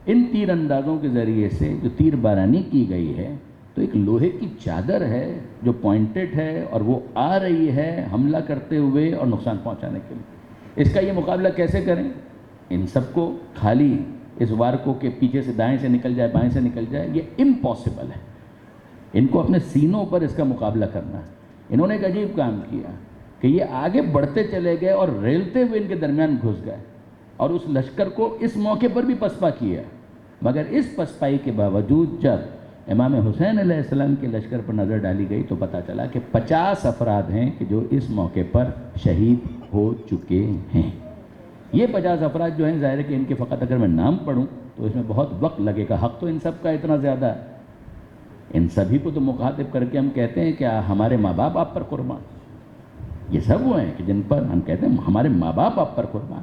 ان تیر اندازوں کے ذریعے سے جو تیر بارانی کی گئی ہے تو ایک لوہے کی چادر ہے جو پوائنٹڈ ہے اور وہ آ رہی ہے حملہ کرتے ہوئے اور نقصان پہنچانے کے لیے. اس کا یہ مقابلہ کیسے کریں؟ ان سب کو خالی اس وار کو کہ پیچھے سے دائیں سے نکل جائے بائیں سے نکل جائے یہ امپاسبل ہے. ان کو اپنے سینوں پر اس کا مقابلہ کرنا ہے. انہوں نے ایک عجیب کام کیا کہ یہ آگے بڑھتے چلے گئے اور ریلتے ہوئے ان کے درمیان گھس گئے اور اس لشکر کو اس موقع پر بھی پسپا کیا. مگر اس پسپائی کے باوجود جب امام حسین علیہ السلام کے لشکر پر نظر ڈالی گئی تو پتہ چلا کہ 50 افراد ہیں کہ جو اس موقع پر شہید ہو چکے ہیں. یہ 50 افراد جو ہیں ظاہر ہے کہ ان کے فقط اگر میں نام پڑھوں تو اس میں بہت وقت لگے گا. حق تو ان سب کا اتنا زیادہ ہے. ان سبھی کو تو مخاطب کر کے ہم کہتے ہیں کہ ہمارے ماں باپ آپ پر قربان. یہ سب وہ ہیں کہ جن پر ہم کہتے ہیں ہمارے ماں باپ آپ پر قربان.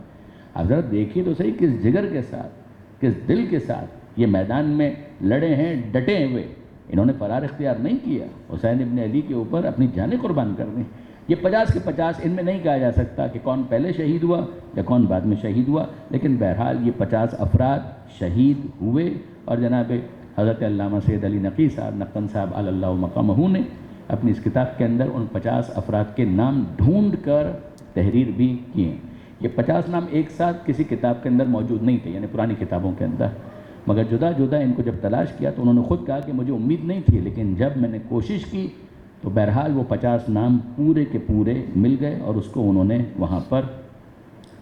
اب ذرا دیکھیے تو صحیح کس جگر کے ساتھ کس دل کے ساتھ یہ میدان میں لڑے ہیں ڈٹے ہوئے. انہوں نے فرار اختیار نہیں کیا. حسین ابن علی کے اوپر اپنی جانیں قربان کر دیں. یہ 50 کے 50 ان میں نہیں کہا جا سکتا کہ کون پہلے شہید ہوا یا کون بعد میں شہید ہوا، لیکن بہرحال یہ 50 افراد شہید ہوئے. اور جناب حضرت علامہ سید علی نقی صاحب نقن صاحب علی اللہ مقامہ نے اپنی اس کتاب کے اندر ان 50 افراد کے نام ڈھونڈ کر تحریر بھی کیے. یہ 50 نام ایک ساتھ کسی کتاب کے اندر موجود نہیں تھے، یعنی پرانی کتابوں کے اندر، مگر جدا جدا ان کو جب تلاش کیا تو انہوں نے خود کہا کہ مجھے امید نہیں تھی، لیکن جب میں نے کوشش کی تو بہرحال وہ 50 نام پورے کے پورے مل گئے اور اس کو انہوں نے وہاں پر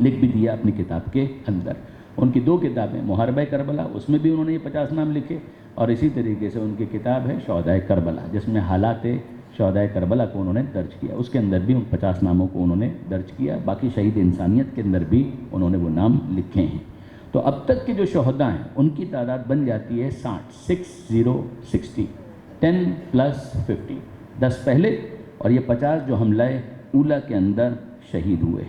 لکھ بھی دیا اپنی کتاب کے اندر. ان کی 2 کتابیں محاربہ کربلا، اس میں بھی انہوں نے یہ 50 نام لکھے، اور اسی طریقے سے ان کی کتاب ہے شہدائے کربلا جس میں حالات شہدائے کربلا کو انہوں نے درج کیا. اس کے اندر بھی ان 50 ناموں کو انہوں نے درج کیا. باقی شہید انسانیت کے اندر بھی انہوں نے وہ نام لکھے ہیں. تو اب تک کے جو شہداء ہیں ان کی تعداد بن جاتی ہے 60 10 + 50 10 پہلے اور یہ 50 جو حملہ اولا کے اندر شہید ہوئے.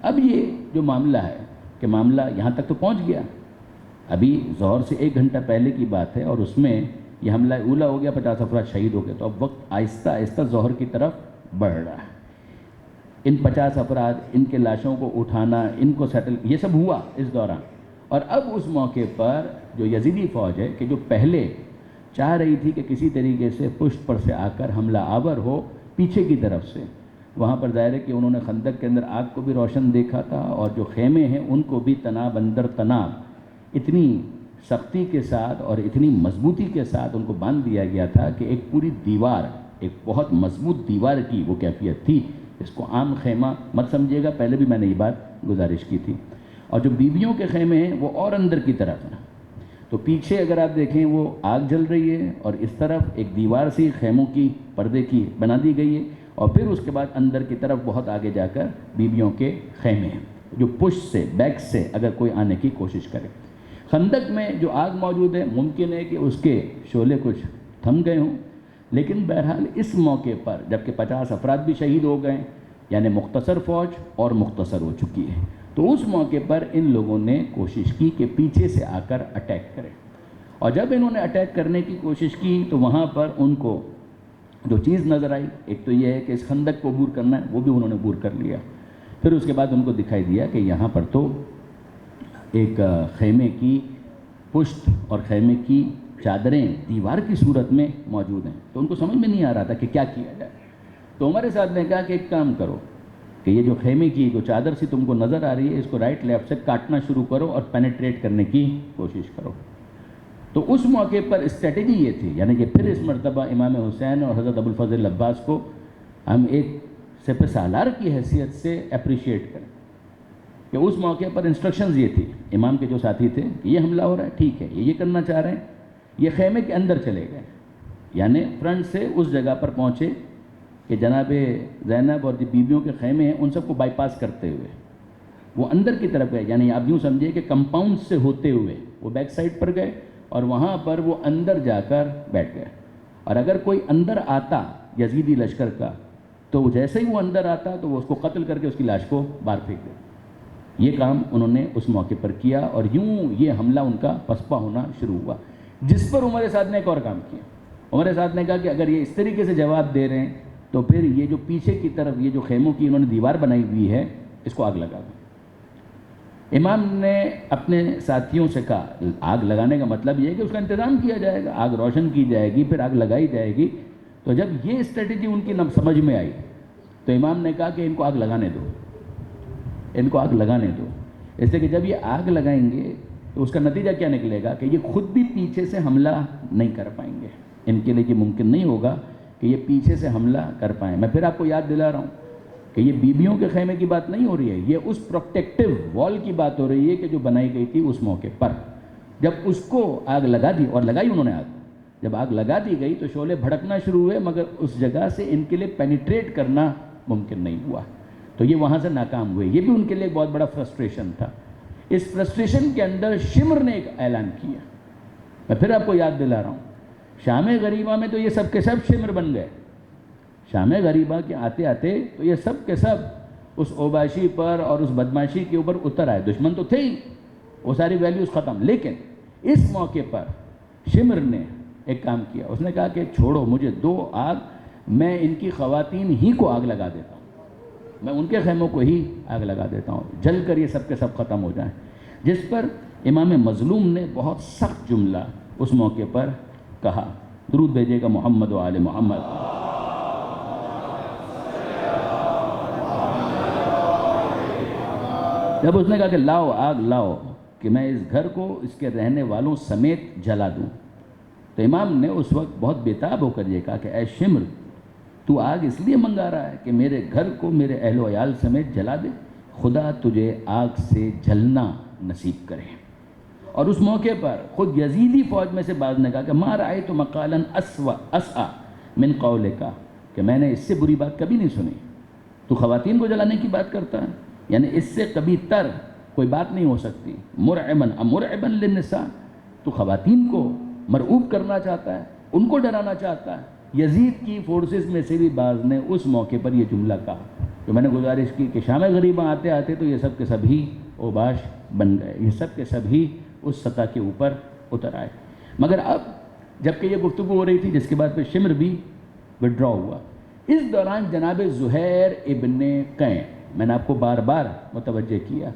اب یہ جو معاملہ ہے کہ معاملہ یہاں تک تو پہنچ گیا. ابھی ظہر سے 1 گھنٹہ پہلے کی بات ہے اور اس میں یہ حملہ اولا ہو گیا، 50 افراد شہید ہو گئے. تو اب وقت آہستہ آہستہ ظہر کی طرف بڑھ رہا ہے. ان 50 افراد، ان کے لاشوں کو اٹھانا، ان کو سیٹل، یہ سب ہوا اس دوران. اور اب اس موقع پر جو یزیدی فوج ہے کہ جو پہلے چاہ رہی تھی کہ کسی طریقے سے پشت پر سے آ کر حملہ آور ہو پیچھے کی طرف سے، وہاں پر ظاہر ہے کہ انہوں نے خندق کے اندر آگ کو بھی روشن دیکھا تھا اور جو خیمے ہیں ان کو بھی تناب اندر تناب اتنی سختی کے ساتھ اور اتنی مضبوطی کے ساتھ ان کو باندھ دیا گیا تھا کہ ایک پوری دیوار، ایک بہت مضبوط دیوار کی وہ کیفیت تھی. اس کو عام خیمہ مت سمجھیے گا، پہلے بھی میں نے یہ بات گزارش کی تھی. اور جو بیویوں کے خیمے ہیں وہ اور اندر کی طرف ہیں. تو پیچھے اگر آپ دیکھیں وہ آگ جل رہی ہے اور اس طرف ایک دیوار سی خیموں کی پردے کی بنا دی گئی ہے اور پھر اس کے بعد اندر کی طرف بہت آگے جا کر بیویوں کے خیمے ہیں جو پشت سے بیک سے اگر کوئی آنے کی کوشش کرے. خندق میں جو آگ موجود ہے ممکن ہے کہ اس کے شعلے کچھ تھم گئے ہوں، لیکن بہرحال اس موقع پر جبکہ 50 افراد بھی شہید ہو گئے یعنی مختصر فوج اور مختصر ہو چکی ہے، تو اس موقع پر ان لوگوں نے کوشش کی کہ پیچھے سے آ کر اٹیک کریں. اور جب انہوں نے اٹیک کرنے کی کوشش کی تو وہاں پر ان کو جو چیز نظر آئی، ایک تو یہ ہے کہ اس خندق کو عبور کرنا ہے، وہ بھی انہوں نے عبور کر لیا. پھر اس کے بعد ان کو دکھائی دیا کہ یہاں پر تو ایک خیمے کی پشت اور خیمے کی چادریں دیوار کی صورت میں موجود ہیں. تو ان کو سمجھ میں نہیں آ رہا تھا کہ کیا کیا جائے. تو عمر سعد نے کہا کہ ایک کام کرو کہ یہ جو خیمے کی جو چادر سی تم کو نظر آ رہی ہے اس کو رائٹ لیفٹ سے کاٹنا شروع کرو اور پینیٹریٹ کرنے کی کوشش کرو. تو اس موقع پر اسٹریٹجی یہ تھی، یعنی کہ پھر اس مرتبہ امام حسین اور حضرت ابوالفضل عباس کو ہم ایک سپہ سالار کی حیثیت سے اپریشیٹ کریں کہ اس موقع پر انسٹرکشنز یہ تھی امام کے جو ساتھی تھے کہ یہ حملہ ہو رہا ہے، ٹھیک ہے یہ کرنا چاہ رہے ہیں. یہ خیمے کے اندر چلے گئے، یعنی فرنٹ سے اس جگہ پر پہنچے کہ جناب زینب اور جو بیویوں کے خیمے ہیں ان سب کو بائی پاس کرتے ہوئے وہ اندر کی طرف گئے. یعنی آپ یوں سمجھیے کہ کمپاؤنڈ سے ہوتے ہوئے وہ بیک سائڈ پر گئے اور وہاں پر وہ اندر جا کر بیٹھ گئے. اور اگر کوئی اندر آتا یزیدی لشکر کا تو جیسے ہی وہ اندر آتا تو وہ اس کو قتل کر کے اس کی لاش کو باہر پھینک دے. یہ کام انہوں نے اس موقع پر کیا اور یوں یہ حملہ ان کا پسپا ہونا شروع ہوا. جس پر عمر سعد نے ایک اور کام کیا. عمر سعد نے کہا کہ اگر یہ اس طریقے سے جواب دے رہے ہیں تو پھر یہ جو پیچھے کی طرف یہ جو خیموں کی انہوں نے دیوار بنائی ہوئی ہے اس کو آگ لگا دیں. امام نے اپنے ساتھیوں سے کہا آگ لگانے کا مطلب یہ ہے کہ اس کا انتظام کیا جائے گا، آگ روشن کی جائے گی، پھر آگ لگائی جائے گی۔ تو جب یہ اسٹریٹجی ان کی سمجھ میں آئی تو امام نے کہا کہ ان کو آگ لگانے دو، ان کو آگ لگانے دو، اس لیے کہ جب یہ آگ لگائیں گے تو اس کا نتیجہ کیا نکلے گا کہ یہ خود بھی پیچھے سے حملہ نہیں کر پائیں گے، ان کے لیے یہ ممکن نہیں ہوگا کہ یہ پیچھے سے حملہ کر پائیں۔ میں پھر آپ کو یاد دلا رہا ہوں کہ یہ بیویوں کے خیمے کی بات نہیں ہو رہی ہے، یہ اس پروٹیکٹیو وال کی بات ہو رہی ہے کہ جو بنائی گئی تھی اس موقع پر۔ جب اس کو آگ لگا دی، اور لگائی انہوں نے آگ، جب آگ لگا دی گئی تو شعلے بھڑکنا شروع ہوئے، مگر اس جگہ سے ان کے لیے پینیٹریٹ کرنا ممکن نہیں ہوا، تو یہ وہاں سے ناکام ہوئے۔ یہ بھی ان کے لیے ایک بہت بڑا فرسٹریشن تھا۔ اس فرسٹریشن کے اندر شمر نے ایک اعلان کیا، میں پھر آپ کو یاد دلا رہا ہوں، شام غریبہ میں تو یہ سب کے سب شمر بن گئے، شام غریبہ کے آتے آتے تو یہ سب کے سب اس اوباشی پر اور اس بدماشی کے اوپر اتر آئے۔ دشمن تو تھے ہی، وہ ساری ویلیوز ختم، لیکن اس موقع پر شمر نے ایک کام کیا، اس نے کہا کہ چھوڑو مجھے دو آگ، میں ان کی خواتین ہی کو آگ لگا دیتا ہوں، میں ان کے خیموں کو ہی آگ لگا دیتا ہوں، جل کر یہ سب کے سب ختم ہو جائیں۔ جس پر امام مظلوم نے بہت سخت جملہ اس موقع پر کہا، درود بھیجے گا محمد و آل محمد۔ جب اس نے کہا کہ لاؤ آگ لاؤ کہ میں اس گھر کو اس کے رہنے والوں سمیت جلا دوں، تو امام نے اس وقت بہت بےتاب ہو کر یہ کہا کہ اے شمر، تو آگ اس لیے منگا رہا ہے کہ میرے گھر کو میرے اہل و عیال سمیت جلا دے، خدا تجھے آگ سے جلنا نصیب کرے۔ اور اس موقع پر خود یزیدی فوج میں سے بعض نے کہا کہ ما رأیت مقالا اسعى من قولک، کہ میں نے اس سے بری بات کبھی نہیں سنی، تو خواتین کو جلانے کی بات کرتا ہے، یعنی اس سے کبھی تر کوئی بات نہیں ہو سکتی۔ مرعبا للنساء، تو خواتین کو مرعوب کرنا چاہتا ہے، ان کو ڈرانا چاہتا ہے۔ یزید کی فورسز میں سے بھی بعض نے اس موقع پر یہ جملہ کہا، جو میں نے گزارش کی کہ شام غریبہ آتے آتے تو یہ سب کے سب ہی اوباش بن گئے، یہ سب کے سب ہی اس سطح کے اوپر اتر آئے۔ مگر اب جبکہ یہ گفتگو ہو رہی تھی، جس کے بعد پھر شمر بھی وڈرا ہوا، اس دوران جناب زہیر ابن قین، میں نے آپ کو بار بار متوجہ کیا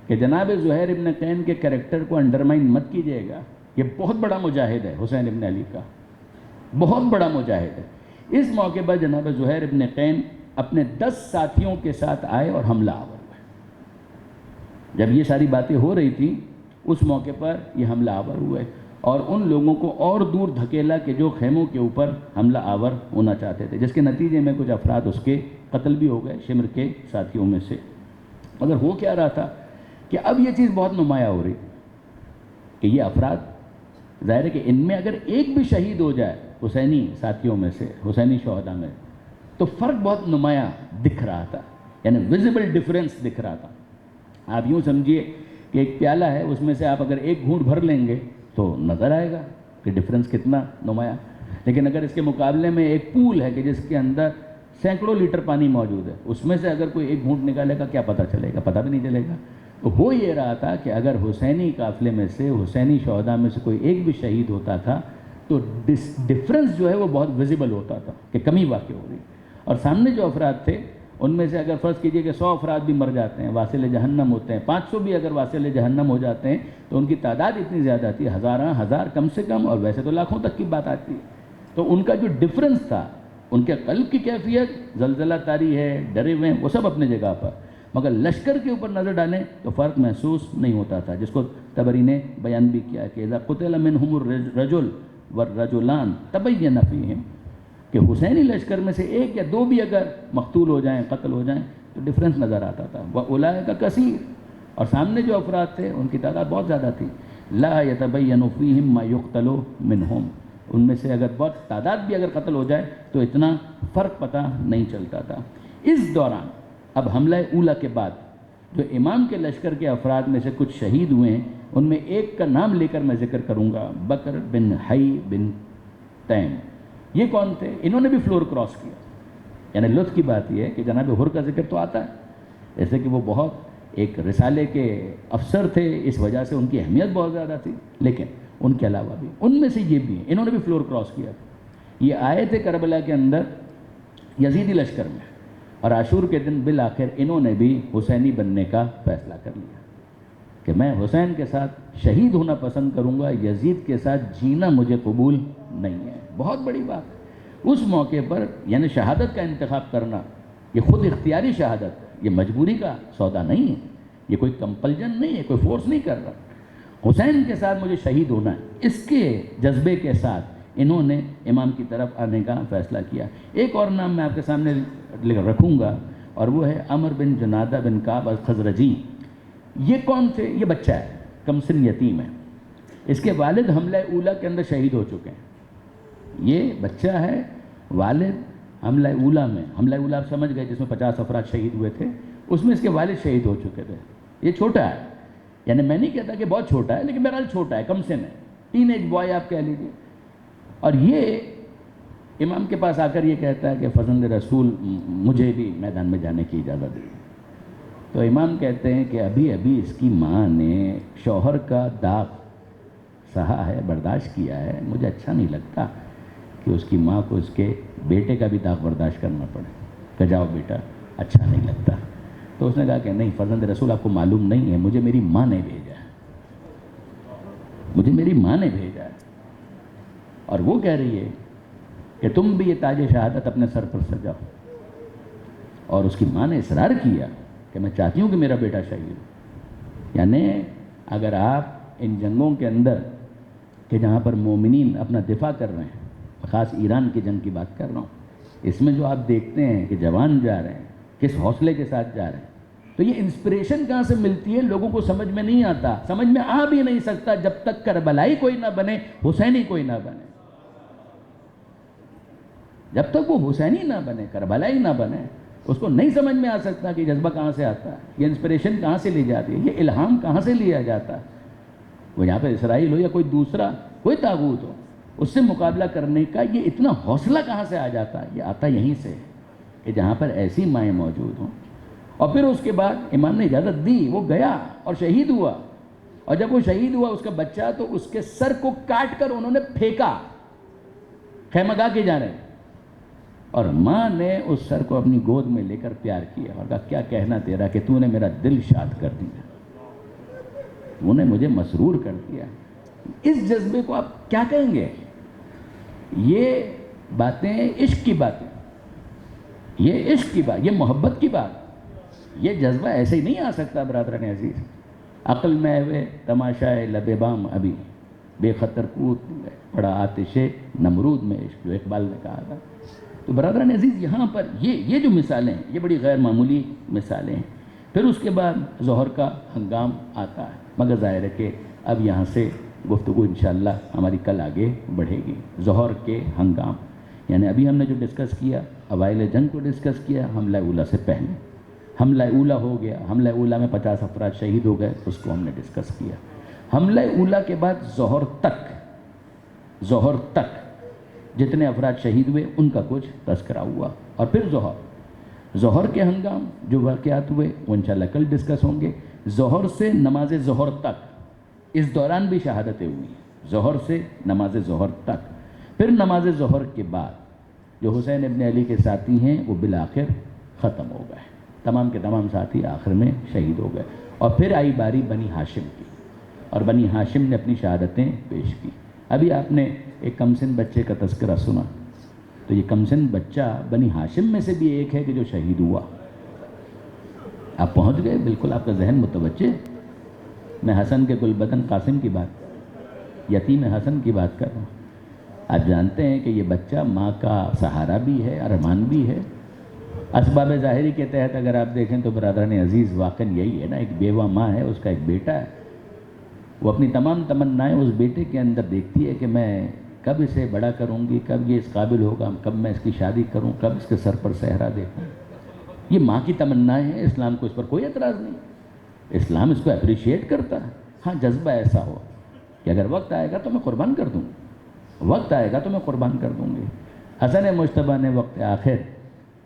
کہ جناب زہیر ابن قین کے کریکٹر کو انڈرمائن مت کیجیے گا، یہ بہت بڑا مجاہد ہے حسین ابن علی کا، بہت بڑا مجاہد ہے۔ اس موقع پر جناب زہیر ابن قین اپنے 10 ساتھیوں کے ساتھ آئے اور حملہ آور ہوئے۔ جب یہ ساری باتیں ہو رہی تھی اس موقع پر یہ حملہ آور ہوئے، اور ان لوگوں کو اور دور دھکیلا کہ جو خیموں کے اوپر حملہ آور ہونا چاہتے تھے، جس کے نتیجے میں کچھ افراد اس کے قتل بھی ہو گئے، شمر کے ساتھیوں میں سے۔ مگر ہو کیا رہا تھا کہ اب یہ چیز بہت نمایاں ہو رہی کہ یہ افراد، ظاہر ہے کہ ان میں اگر ایک بھی شہید ہو جائے حسینی ساتھیوں میں سے، حسینی شہداء میں، تو فرق بہت نمایاں دکھ رہا تھا، یعنی ویزیبل ڈیفرنس دکھ رہا تھا۔ آپ یوں سمجھیے کہ ایک پیالہ ہے، اس میں سے آپ اگر ایک گھونٹ بھر لیں گے تو نظر آئے گا کہ ڈیفرنس کتنا نمایاں، لیکن اگر اس کے مقابلے میں ایک پول ہے کہ جس کے اندر سینکڑوں لیٹر پانی موجود ہے، اس میں سے اگر کوئی ایک گھونٹ نکالے گا کیا پتہ چلے گا؟ پتہ بھی نہیں چلے گا۔ تو ہو یہ رہا تھا کہ اگر حسینی قافلے میں سے، حسینی شہداء میں سے کوئی ایک بھی شہید ہوتا تھا تو ڈفرنس جو ہے وہ بہت ویزیبل ہوتا تھا کہ کمی واقع ہو رہی، اور سامنے جو افراد تھے ان میں سے اگر فرض کیجئے کہ 100 افراد بھی مر جاتے ہیں، واصل جہنم ہوتے ہیں، 500 بھی اگر واصل جہنم ہو جاتے ہیں، تو ان کی تعداد اتنی زیادہ تھی، ہزار کم سے کم، اور ویسے تو لاکھوں تک کی بات آتی ہے۔ تو ان کا جو ڈفرنس تھا، ان کے قلب کی کیفیت زلزلہ طاری ہے، ڈرے ہوئے ہیں، وہ سب اپنے جگہ پر، مگر لشکر کے اوپر نظر ڈالیں تو فرق محسوس نہیں ہوتا تھا، جس کو طبری نے بیان بھی کیا کہ اذا قتل منہم الرجل والرجلان تبین فیہم، کہ حسینی لشکر میں سے ایک یا دو بھی اگر مقتول ہو جائیں، قتل ہو جائیں، تو ڈفرنس نظر آتا تھا۔ وَأُولَئِكَ کثیر، اور سامنے جو افراد تھے ان کی تعداد بہت زیادہ تھی، لا يتبین فیہم ما یقتل منہم، ان میں سے اگر بہت تعداد بھی اگر قتل ہو جائے تو اتنا فرق پتہ نہیں چلتا تھا۔ اس دوران اب حملہ اولا کے بعد جو امام کے لشکر کے افراد میں سے کچھ شہید ہوئے ہیں، ان میں ایک کا نام لے کر میں ذکر کروں گا، بکر بن حی بن تیم۔ یہ کون تھے؟ انہوں نے بھی فلور کراس کیا۔ یعنی لطف کی بات یہ ہے کہ جناب حر کا ذکر تو آتا ہے، جیسے کہ وہ بہت ایک رسالے کے افسر تھے، اس وجہ سے ان کی اہمیت بہت زیادہ تھی، لیکن ان کے علاوہ بھی ان میں سے یہ بھی ہیں، انہوں نے بھی فلور کراس کیا تھا۔ یہ آئے تھے کربلا کے اندر یزیدی لشکر میں، اور عاشور کے دن بالآخر انہوں نے بھی حسینی بننے کا فیصلہ کر لیا۔ کہ میں حسین کے ساتھ شہید ہونا پسند کروں گا، یزید کے ساتھ جینا مجھے قبول نہیں ہے۔ بہت بڑی بات اس موقع پر، یعنی شہادت کا انتخاب کرنا، یہ خود اختیاری شہادت، یہ مجبوری کا سودا نہیں ہے، یہ کوئی کمپلجن نہیں ہے، کوئی فورس نہیں کر رہا۔ حسین کے ساتھ مجھے شہید ہونا ہے، اس کے جذبے کے ساتھ انہوں نے امام کی طرف آنے کا فیصلہ کیا۔ ایک اور نام میں آپ کے سامنے رکھوں گا، اور وہ ہے عمر بن جنادہ بن کعب الخزرجی۔ یہ کون تھے؟ یہ بچہ ہے، کم سن یتیم ہے، اس کے والد حملہ اولیٰ کے اندر شہید ہو چکے ہیں۔ یہ بچہ ہے، والد حملہ اولیٰ میں، حملہ اولیٰ آپ سمجھ گئے جس میں 50 افراد شہید ہوئے تھے، اس میں اس کے والد شہید ہو چکے تھے۔ یہ چھوٹا ہے، یعنی میں نہیں کہتا کہ بہت چھوٹا ہے، لیکن بہرحال چھوٹا ہے، کم سن ہے، ٹین ایج بوائے آپ کہہ لیجیے۔ اور یہ امام کے پاس آ کر یہ کہتا ہے کہ فرزند رسول مجھے بھی میدان میں جانے کی اجازت دی۔ تو امام کہتے ہیں کہ ابھی ابھی اس کی ماں نے شوہر کا داغ سہا ہے، برداشت کیا ہے، مجھے اچھا نہیں لگتا کہ اس کی ماں کو اس کے بیٹے کا بھی داغ برداشت کرنا پڑے، کہ جاؤ بیٹا، اچھا نہیں لگتا۔ تو اس نے کہا کہ نہیں فرزند رسول، آپ کو معلوم نہیں ہے، مجھے میری ماں نے بھیجا ہے، مجھے میری ماں نے بھیجا ہے، اور وہ کہہ رہی ہے کہ تم بھی یہ تاج شہادت اپنے سر پر سجاؤ۔ اور اس کی ماں نے اصرار کیا کہ میں چاہتی ہوں کہ میرا بیٹا شہید ہو۔ یعنی اگر آپ ان جنگوں کے اندر کہ جہاں پر مومنین اپنا دفاع کر رہے ہیں، خاص ایران کی جنگ کی بات کر رہا ہوں، اس میں جو آپ دیکھتے ہیں کہ جوان جا رہے ہیں، کس حوصلے کے ساتھ جا رہے ہیں، تو یہ انسپریشن کہاں سے ملتی ہے لوگوں کو سمجھ میں نہیں آتا، سمجھ میں آ بھی نہیں سکتا جب تک کربلائی کوئی نہ بنے، حسینی کوئی نہ بنے۔ جب تک وہ حسینی نہ بنے، کربلائی نہ بنے، اس کو نہیں سمجھ میں آ سکتا کہ جذبہ کہاں سے آتا ہے، یہ انسپریشن کہاں سے لی جاتی ہے، یہ الہام کہاں سے لیا جاتا ہے۔ وہ یہاں پہ اسرائیل ہو یا کوئی دوسرا کوئی طاغوت ہو، اس سے مقابلہ کرنے کا یہ اتنا حوصلہ کہاں سے آ جاتا ہے؟ یہ آتا یہیں سے کہ جہاں پر ایسی مائیں موجود ہوں۔ اور پھر اس کے بعد امام نے اجازت دی، وہ گیا اور شہید ہوا، اور جب وہ شہید ہوا اس کا بچہ، تو اس کے سر کو کاٹ کر انہوں نے پھینکا خیمہ گاہ کی جانب، اور ماں نے اس سر کو اپنی گود میں لے کر پیار کیا اور کہا کیا کہنا تیرا کہ تو نے میرا دل شاد کر دیا، تو نے مجھے مسرور کر دیا۔ اس جذبے کو آپ کیا کہیں گے؟ یہ باتیں عشق کی باتیں، یہ عشق کی بات، یہ محبت کی بات، یہ جذبہ ایسے ہی نہیں آ سکتا برادران عزیز۔ عقل میں ہوئے تماشائے لب بام ابھی، بے خطر کود پڑا آتش نمرود میں عشق، جو اقبال نے کہا تھا۔ تو برادران عزیز یہاں پر یہ جو مثالیں ہیں، یہ بڑی غیر معمولی مثالیں ہیں۔ پھر اس کے بعد ظہر کا ہنگام آتا ہے، مگر ظاہر ہے کہ اب یہاں سے گفتگو انشاءاللہ ہماری کل آگے بڑھے گی۔ ظہر کے ہنگام، یعنی ابھی ہم نے جو ڈسکس کیا، اوائل جنگ کو ڈسکس کیا، حملہ اولیٰ سے پہلے، حملہ اولیٰ ہو گیا، حملہ اولیٰ میں 50 افراد شہید ہو گئے، اس کو ہم نے ڈسکس کیا۔ حملہ اولیٰ کے بعد ظہر تک جتنے افراد شہید ہوئے ان کا کچھ تذکرہ ہوا، اور پھر ظہر کے ہنگام جو واقعات ہوئے وہ انشاءاللہ کل ڈسکس ہوں گے۔ ظہر سے نماز ظہر تک، اس دوران بھی شہادتیں ہوئی، ظہر سے نماز ظہر تک۔ پھر نماز ظہر کے بعد جو حسین ابن علی کے ساتھی ہیں وہ بالآخر ختم ہو گئے، تمام کے تمام ساتھی آخر میں شہید ہو گئے، اور پھر آئی باری بنی ہاشم کی، اور بنی ہاشم نے اپنی شہادتیں پیش کی۔ ابھی آپ نے ایک کمسن بچے کا تذکرہ سنا، تو یہ کمسن بچہ بنی ہاشم میں سے بھی ایک ہے کہ جو شہید ہوا۔ آپ پہنچ گئے، بالکل آپ کا ذہن متوجہ۔ میں حسن کے گل بدن قاسم کی بات، یتیم حسن کی بات کر رہا ہوں۔ آپ جانتے ہیں کہ یہ بچہ ماں کا سہارا بھی ہے، ارمان بھی ہے۔ اسباب ظاہری کے تحت اگر آپ دیکھیں تو برادران عزیز واقعا یہی ہے نا، ایک بیوہ ماں ہے، اس کا ایک بیٹا ہے، وہ اپنی تمام تمنائیں اس بیٹے کے اندر دیکھتی ہے کہ میں کب اسے بڑا کروں گی، کب یہ اس قابل ہوگا، کب میں اس کی شادی کروں، کب اس کے سر پر صحرا دیکھوں۔ یہ ماں کی تمنائیں ہیں، اسلام کو اس پر کوئی اعتراض نہیں، اسلام اس کو اپریشیٹ کرتا ہے۔ ہاں جذبہ ایسا ہو کہ اگر وقت آئے گا تو میں قربان کر دوں گا، وقت آئے گا تو میں قربان کر دوں گی۔ حسن مجتبیٰ نے وقت آخر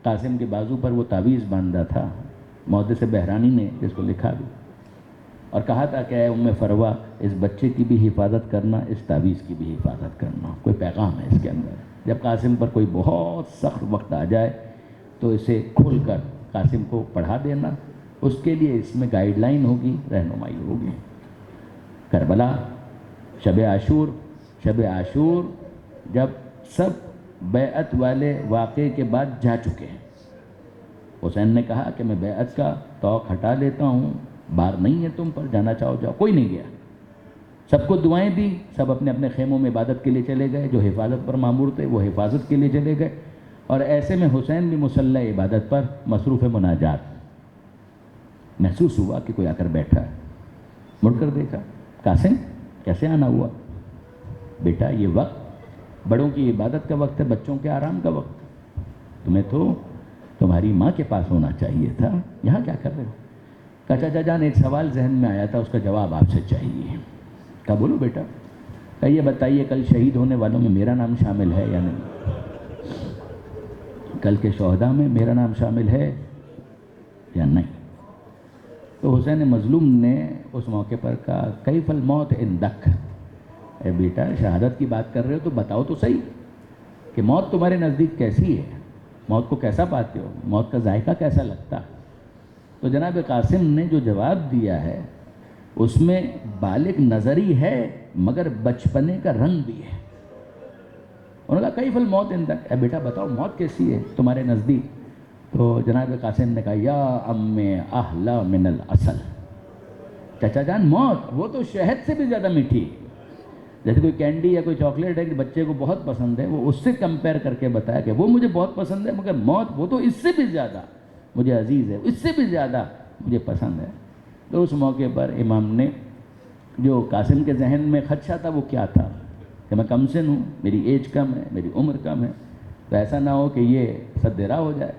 قاسم کے بازو پر وہ تعویذ باندھا تھا، محدث بحرانی نے جس کو لکھا بھی، اور کہا تھا کہ اے ام فروا، اس بچے کی بھی حفاظت کرنا، اس تعویذ کی بھی حفاظت کرنا، کوئی پیغام ہے اس کے اندر۔ جب قاسم پر کوئی بہت سخت وقت آ جائے تو اسے کھول کر قاسم کو پڑھا دینا، اس کے لیے اس میں گائیڈ لائن ہوگی، رہنمائی ہوگی۔ کربلا، شب عاشور جب سب بیعت والے واقعے کے بعد جا چکے ہیں، حسین نے کہا کہ میں بیعت کا توق ہٹا لیتا ہوں، بار نہیں ہے تم پر، جانا چاہو جاؤ، کوئی نہیں گیا۔ سب کو دعائیں دی، سب اپنے اپنے خیموں میں عبادت کے لیے چلے گئے، جو حفاظت پر مامور تھے وہ حفاظت کے لیے چلے گئے، اور ایسے میں حسین بھی مصلی عبادت پر مصروف مناجات۔ محسوس ہوا کہ کوئی آ کر بیٹھا ہے، مڑ کر دیکھا، قاسم کیسے آنا ہوا؟ بیٹا یہ وقت بڑوں کی عبادت کا وقت ہے، بچوں کے آرام کا وقت ہے، تمہیں تو تمہاری ماں کے پاس ہونا چاہیے تھا، یہاں کیا کر رہے ہو؟ کہا چچا جان ایک سوال ذہن میں آیا تھا، اس کا جواب آپ سے چاہیے۔ کہا بولو بیٹا۔ کہا یہ بتائیے کل شہید ہونے والوں میں میرا نام شامل ہے یا نہیں؟ کل کے شہداء میں میرا نام شامل ہے یا نہیں؟ تو حسین مظلوم نے اس موقع پر کہا کیف الموت عندک، اے بیٹا شہادت کی بات کر رہے ہو تو بتاؤ تو صحیح کہ موت تمہارے نزدیک کیسی ہے، موت کو کیسا پاتے ہو، موت کا ذائقہ کیسا لگتا؟ تو جناب قاسم نے جو جواب دیا ہے اس میں بالغ نظری ہے مگر بچپنے کا رنگ بھی ہے۔ انہوں نے کہا کیف الموت عندک، اے بیٹا بتاؤ موت کیسی ہے تمہارے نزدیک؟ تو جناب قاسم نے کہا یا ام احلی من العسل، چچا جان موت وہ تو شہد سے بھی زیادہ میٹھی ہے۔ جیسے کوئی کینڈی یا کوئی چاکلیٹ ہے کہ بچے کو بہت پسند ہے، وہ اس سے کمپیئر کر کے بتایا کہ وہ مجھے بہت پسند ہے مگر موت وہ تو اس سے بھی زیادہ مجھے عزیز ہے، اس سے بھی زیادہ مجھے پسند ہے۔ تو اس موقع پر امام نے جو قاسم کے ذہن میں خدشہ تھا وہ کیا تھا کہ میں کم سن ہوں، میری ایج کم ہے، میری عمر کم ہے، تو ایسا نہ ہو کہ یہ سد راہ ہو جائے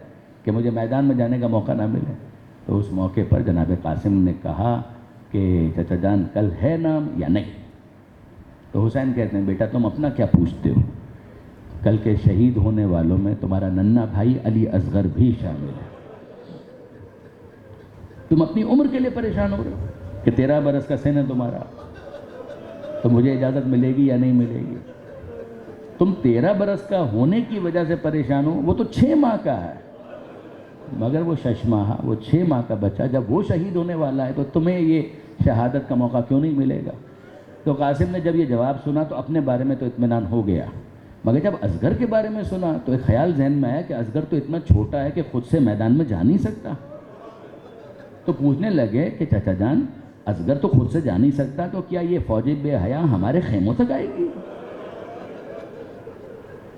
کہ مجھے میدان میں جانے کا موقع نہ ملے۔ تو اس موقع پر جناب قاسم نے کہا کہ چچا جان کل ہے نام یا نہیں؟ تو حسین کہتے ہیں بیٹا تم اپنا کیا پوچھتے ہو، کل کے شہید ہونے والوں میں تمہارا ننھا بھائی علی اصغر بھی شامل ہے۔ تم اپنی عمر کے لیے پریشان ہو رہے ہو کہ 13 برس کا سن ہے تمہارا، تو مجھے اجازت ملے گی یا نہیں ملے گی؟ تم 13 برس کا ہونے کی وجہ سے پریشان ہو، وہ تو 6 ماہ کا ہے، مگر وہ 6 ماہ کا بچہ جب وہ شہید ہونے والا ہے تو تمہیں یہ شہادت کا موقع کیوں نہیں ملے گا؟ تو قاسم نے جب یہ جواب سنا تو اپنے بارے میں تو اطمینان ہو گیا، مگر جب اصغر کے بارے میں سنا تو ایک خیال ذہن میں آیا کہ اصغر تو اتنا چھوٹا ہے کہ خود سے میدان میں جا نہیں سکتا۔ تو پوچھنے لگے کہ چچا جان اصغر تو خود سے جا نہیں سکتا تو کیا یہ فوج بے حیا ہمارے خیموں تک آئے گی؟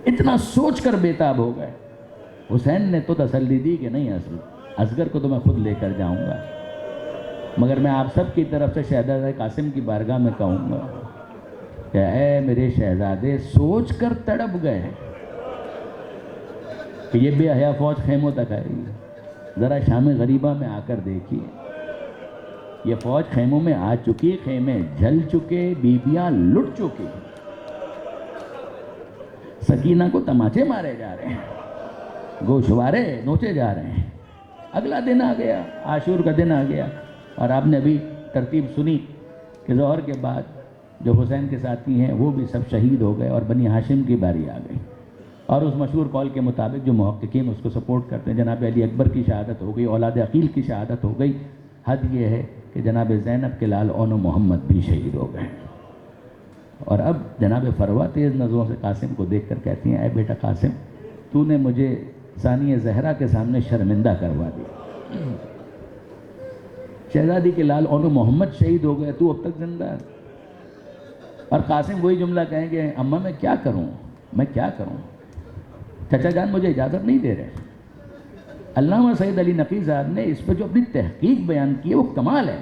اتنا سوچ کر بےتاب ہو گئے۔ حسین نے تو تسلی دی کہ نہیں اصغر کو تو میں خود لے کر جاؤں گا، مگر میں آپ سب کی طرف سے شہزادہ قاسم کی بارگاہ میں کہوں گا کہ اے میرے شہزادے سوچ کر تڑپ گئے کہ یہ بے حیا فوج خیموں تک آئے گی۔ ذرا شام غریبہ میں آ کر دیکھیے، یہ فوج خیموں میں آ چکی، خیمے جل چکے، بیبیاں لٹ چکی، سکینہ کو تماچے مارے جا رہے ہیں، گوشوارے نوچے جا رہے ہیں۔ اگلا دن آ گیا، عاشور کا دن آ گیا، اور آپ نے ابھی ترتیب سنی کہ ظہر کے بعد جو حسین کے ساتھی ہیں وہ بھی سب شہید ہو گئے اور بنی ہاشم کی باری آ گئی۔ اور اس مشہور قول کے مطابق جو محققین اس کو سپورٹ کرتے ہیں، جناب علی اکبر کی شہادت ہو گئی، اولاد عقیل کی شہادت ہو گئی، حد یہ ہے کہ جناب زینب کے لال اون و محمد بھی شہید ہو گئے۔ اور اب جناب فروہ تیز نظروں سے قاسم کو دیکھ کر کہتی ہیں اے بیٹا قاسم تو نے مجھے ثانیہ زہرا کے سامنے شرمندہ کروا دیا، شہزادی کے لال اون و محمد شہید ہو گئے، تو اب تک زندہ ہے۔ اور قاسم وہی جملہ کہیں گے اماں میں کیا کروں، چچا جان مجھے اجازت نہیں دے رہے۔ علامہ سید علی نقی صاحب نے اس پہ جو اپنی تحقیق بیان کی ہے وہ کمال ہے۔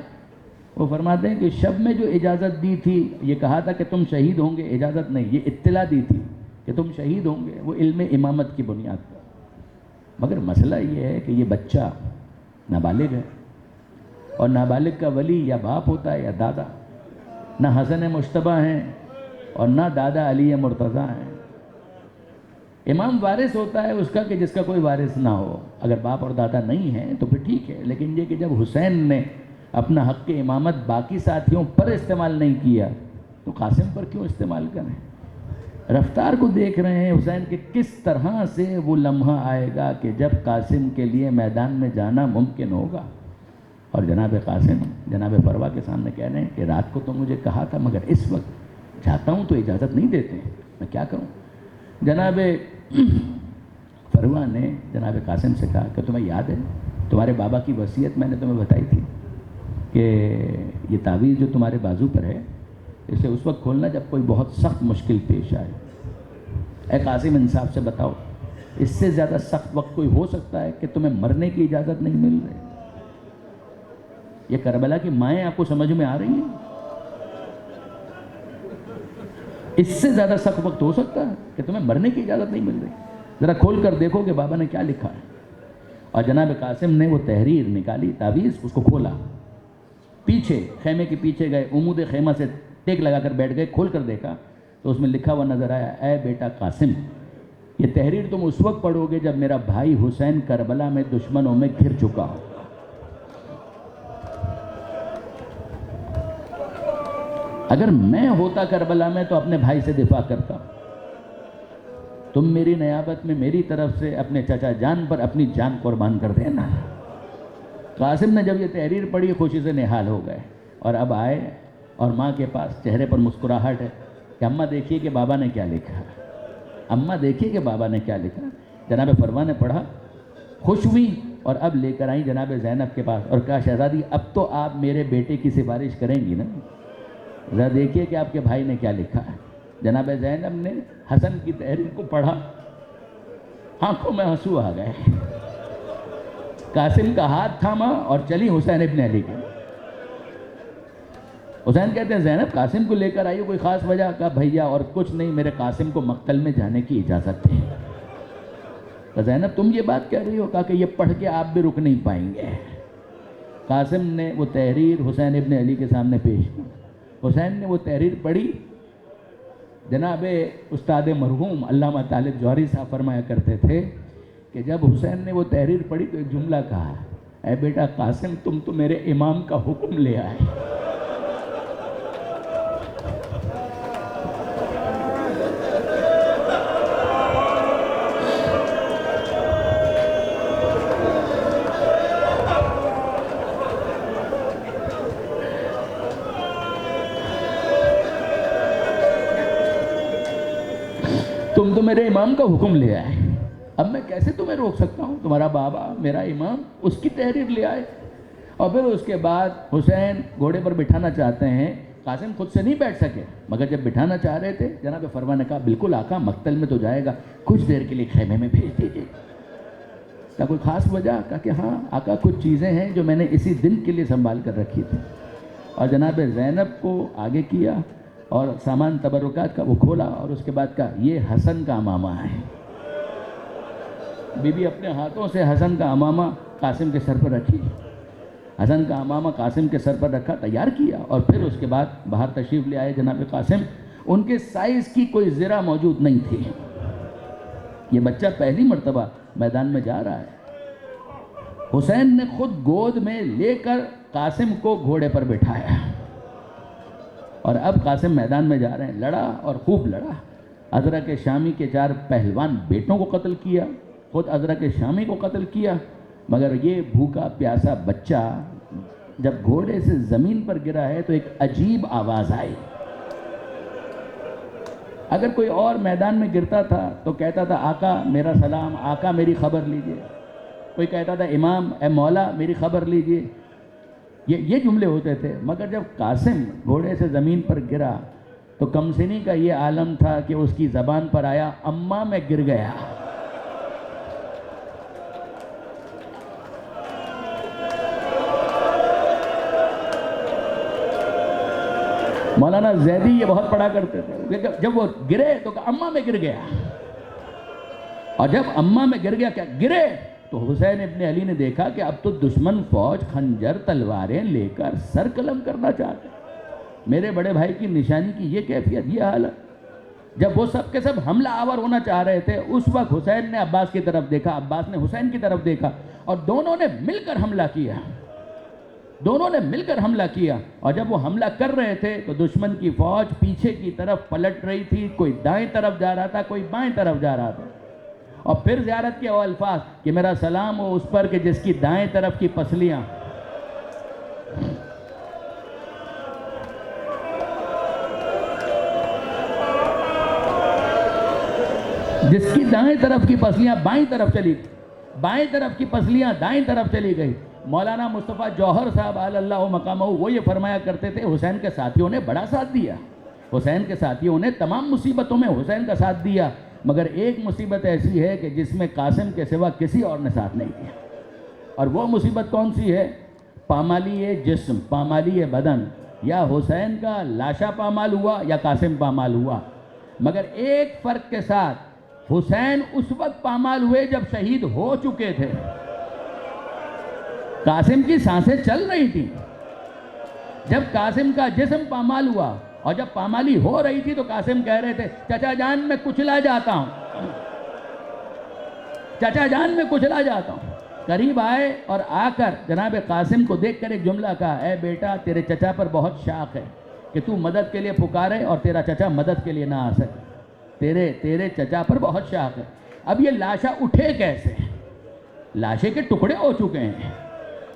وہ فرماتے ہیں کہ شب میں جو اجازت دی تھی، یہ کہا تھا کہ تم شہید ہوں گے، اجازت نہیں، یہ اطلاع دی تھی کہ تم شہید ہوں گے، وہ علم امامت کی بنیاد پر۔ مگر مسئلہ یہ ہے کہ یہ بچہ نابالغ ہے، اور نابالغ کا ولی یا باپ ہوتا ہے یا دادا، نہ حسن مشتبہ ہیں اور نہ دادا علی مرتضیٰ ہیں۔ امام وارث ہوتا ہے اس کا کہ جس کا کوئی وارث نہ ہو، اگر باپ اور دادا نہیں ہیں تو پھر ٹھیک ہے، لیکن یہ کہ جب حسین نے اپنا حق امامت باقی ساتھیوں پر استعمال نہیں کیا تو قاسم پر کیوں استعمال کریں؟ رفتار کو دیکھ رہے ہیں حسین کہ کس طرح سے وہ لمحہ آئے گا کہ جب قاسم کے لیے میدان میں جانا ممکن ہوگا۔ اور جناب قاسم جناب فروا کے سامنے کہہ رہے ہیں کہ رات کو تو مجھے کہا تھا مگر اس وقت جاتا ہوں تو اجازت نہیں دیتے، میں کیا کروں؟ جناب فروا نے جناب قاسم سے کہا کہ تمہیں یاد ہے تمہارے بابا کی وصیت میں نے تمہیں بتائی تھی کہ یہ تعویذ جو تمہارے بازو پر ہے اسے اس وقت کھولنا جب کوئی بہت سخت مشکل پیش آئے۔ اے قاسم انصاف سے بتاؤ اس سے زیادہ سخت وقت کوئی ہو سکتا ہے کہ تمہیں مرنے کی اجازت نہیں مل رہی؟ یہ کربلا کی مائیں آپ کو سمجھ میں آ رہی ہیں؟ اس سے زیادہ سخت وقت ہو سکتا ہے کہ تمہیں مرنے کی اجازت نہیں مل رہی؟ ذرا کھول کر دیکھو کہ بابا نے کیا لکھا ہے۔ اور جناب قاسم نے وہ تحریر نکالی، تعویذ، اس کو کھولا، پیچھے خیمے کے پیچھے گئے، عمود خیمہ سے ٹیک لگا کر بیٹھ گئے، کھول کر دیکھا تو اس میں لکھا ہوا نظر آیا، اے بیٹا قاسم یہ تحریر تم اس وقت پڑھو گے جب میرا بھائی حسین کربلا میں دشمنوں میں گھر چکا ہو۔ اگر میں ہوتا کربلا میں تو اپنے بھائی سے دفاع کرتا، تم میری نیابت میں میری طرف سے اپنے چچا جان پر اپنی جان قربان کر دینا۔ قاسم نے جب یہ تحریر پڑھی خوشی سے نہال ہو گئے اور اب آئے اور ماں کے پاس، چہرے پر مسکراہٹ ہے کہ اماں دیکھیے کہ بابا نے کیا لکھا، اماں دیکھیے کہ بابا نے کیا لکھا۔ جناب فروا نے پڑھا، خوش ہوئی اور اب لے کر آئیں جناب زینب کے پاس اور کہا شہزادی اب تو آپ میرے بیٹے کی سفارش کریں گی نا، ذرا دیکھیے کہ آپ کے بھائی نے کیا لکھا ہے۔ جناب زینب نے حسن کی تحریر کو پڑھا، آنکھوں میں آنسو آ گئے، قاسم کا ہاتھ تھاما اور چلی حسین ابن علی کے۔ حسین کہتے ہیں زینب قاسم کو لے کر آئیے، کوئی خاص وجہ؟ کہا بھیا اور کچھ نہیں، میرے قاسم کو مقتل میں جانے کی اجازت ہے۔ کہا زینب تم یہ بات کہہ رہی ہو؟ کہا کہ یہ پڑھ کے آپ بھی رک نہیں پائیں گے۔ قاسم نے وہ تحریر حسین ابن علی کے سامنے پیش کی، حسین نے وہ تحریر پڑھی۔ جناب استاد مرحوم علامہ طالب جوہری صاحب فرمایا کرتے تھے کہ جب حسین نے وہ تحریر پڑھی تو ایک جملہ کہا، اے بیٹا قاسم تم تو میرے امام کا حکم لے آئے۔ تم تو میرے امام کا حکم لے آئے، اب میں کیسے تمہیں روک سکتا ہوں؟ تمہارا بابا میرا امام، اس کی تحریر لے آئے۔ اور پھر اس کے بعد حسین گھوڑے پر بٹھانا چاہتے ہیں، قاسم خود سے نہیں بیٹھ سکے مگر جب بٹھانا چاہ رہے تھے جناب فروا نے کہا بالکل آقا مقتل میں تو جائے گا، کچھ دیر کے لیے خیمے میں بھیج دیجیے۔ کہا کوئی خاص وجہ؟ کہا کہ ہاں آقا کچھ چیزیں ہیں جو میں نے اسی دن کے لیے سنبھال کر رکھی تھی۔ اور جناب زینب کو آگے کیا اور سامان تبرکات کا وہ کھولا اور اس کے بعد کہا یہ حسن کا امامہ ہے۔ بی بی اپنے ہاتھوں سے حسن کا امامہ قاسم کے سر پر رکھی، حسن کا امامہ قاسم کے سر پر رکھا، تیار کیا اور پھر اس کے بعد باہر تشریف لے آئے جناب قاسم۔ ان کے سائز کی کوئی ذرہ موجود نہیں تھی، یہ بچہ پہلی مرتبہ میدان میں جا رہا ہے۔ حسین نے خود گود میں لے کر قاسم کو گھوڑے پر بٹھایا اور اب قاسم میدان میں جا رہے ہیں، لڑا اور خوب لڑا، ازرق شامی کے 4 پہلوان بیٹوں کو قتل کیا، خود ازرق شامی کو قتل کیا، مگر یہ بھوکا پیاسا بچہ جب گھوڑے سے زمین پر گرا ہے تو ایک عجیب آواز آئی۔ اگر کوئی اور میدان میں گرتا تھا تو کہتا تھا آقا میرا سلام، آقا میری خبر لیجئے، کوئی کہتا تھا امام اے مولا میری خبر لیجئے، یہ جملے ہوتے تھے، مگر جب قاسم گھوڑے سے زمین پر گرا تو کمسنی کا یہ عالم تھا کہ اس کی زبان پر آیا اماں میں گر گیا۔ مولانا زیدی یہ بہت پڑھا کرتے تھے، جب وہ گرے تو کہا اماں میں گر گیا، اور جب اماں میں گر گیا کیا گرے تو حسین ابن علی نے دیکھا کہ اب تو دشمن فوج خنجر تلواریں لے کر سر قلم کرنا چاہتے، میرے بڑے بھائی کی نشانی کی یہ کیفیت، یہ حالت۔ جب وہ سب کے سب حملہ آور ہونا چاہ رہے تھے اس وقت حسین نے عباس کی طرف دیکھا، عباس نے حسین کی طرف دیکھا اور دونوں نے مل کر حملہ کیا، دونوں نے مل کر حملہ کیا۔ اور جب وہ حملہ کر رہے تھے تو دشمن کی فوج پیچھے کی طرف پلٹ رہی تھی، کوئی دائیں طرف جا رہا تھا، کوئی بائیں طرف جا رہا تھا۔ اور پھر زیارت کے وہ الفاظ کہ میرا سلام ہو اس پر کہ جس کی دائیں طرف کی پسلیاں جس کی دائیں طرف کی پسلیاں بائیں طرف چلی، بائیں طرف کی پسلیاں دائیں طرف چلی گئی. مولانا مصطفیٰ جوہر صاحب علی اللہ مقامہ وہ یہ فرمایا کرتے تھے حسین کے ساتھیوں نے بڑا ساتھ دیا، حسین کے ساتھیوں نے تمام مصیبتوں میں حسین کا ساتھ دیا، مگر ایک مصیبت ایسی ہے کہ جس میں قاسم کے سوا کسی اور نے ساتھ نہیں دیا. اور وہ مصیبت کون سی ہے؟ پامالی جسم، پامالی بدن. یا حسین کا لاشا پامال ہوا یا قاسم پامال ہوا، مگر ایک فرق کے ساتھ حسین اس وقت پامال ہوئے جب شہید ہو چکے تھے. قاسم کی سانسیں چل رہی تھیں. جب قاسم کا جسم پامال ہوا اور جب پامالی ہو رہی تھی تو قاسم کہہ رہے تھے چچا جان میں کچلا جاتا ہوں، چچا جان میں کچلا جاتا ہوں. قریب آئے اور آ کر جناب قاسم کو دیکھ کر ایک جملہ کہا، اے بیٹا تیرے چچا پر بہت شاق ہے کہ تو مدد کے لیے پکارے اور تیرا چچا مدد کے لیے نہ آ سکے، تیرے چچا پر بہت شاق ہے. اب یہ لاشا اٹھے کیسے؟ لاشے کے ٹکڑے ہو چکے ہیں،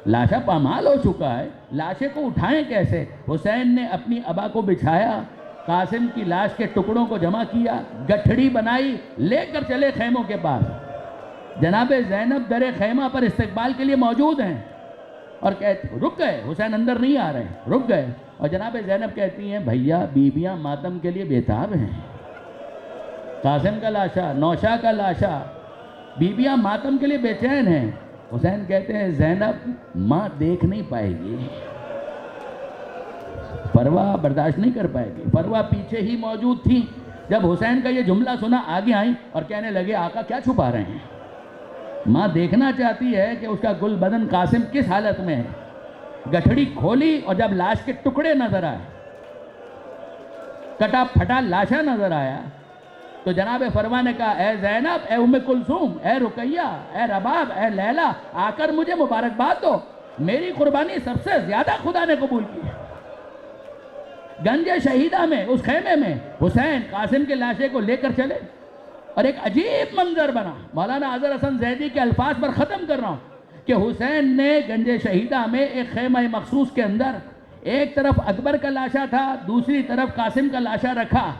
لاشا پامال ہو چکا ہے، لاشے کو اٹھائیں کیسے؟ حسین نے اپنی ابا کو بچھایا، قاسم کی لاش کے ٹکڑوں کو جمع کیا، گٹھڑی بنائی، لے کر چلے خیموں کے پاس. جناب زینب در خیمہ پر استقبال کے لیے موجود ہیں اور کہتے رک گئے، حسین اندر نہیں آ رہے، رک گئے. اور جناب زینب کہتی ہیں بھیا بیویاں ماتم کے لیے بیتاب ہیں، قاسم کا لاشا، نوشا کا لاشا، بیویاں ماتم کے لیے بے چین ہیں. حسین کہتے ہیں زینب ماں دیکھ نہیں پائے گی، پرواہ برداشت نہیں کر پائے گی. پرواہ پیچھے ہی موجود تھی. جب حسین کا یہ جملہ سنا آگے آئیں اور کہنے لگے آقا کیا چھپا رہے ہیں، ماں دیکھنا چاہتی ہے کہ اس کا گل بدن قاسم کس حالت میں ہے. گٹھڑی کھولی اور جب لاش کے ٹکڑے نظر آئے، کٹا پھٹا لاشا نظر آیا تو جناب فرما نے کہا اے زینب، اے ام کلثوم، اے رقیہ، اے رباب، اے لیلا، آ کر مجھے مبارکباد دو، میری قربانی سب سے زیادہ خدا نے قبول کی ہے. گنج شہیدہ میں اس خیمے میں حسین قاسم کے لاشے کو لے کر چلے اور ایک عجیب منظر بنا. مولانا اظہر حسن زیدی کے الفاظ پر ختم کر رہا ہوں کہ حسین نے گنج شہیدہ میں ایک خیمہ مخصوص کے اندر ایک طرف اکبر کا لاشا تھا، دوسری طرف قاسم کا لاشا رکھا،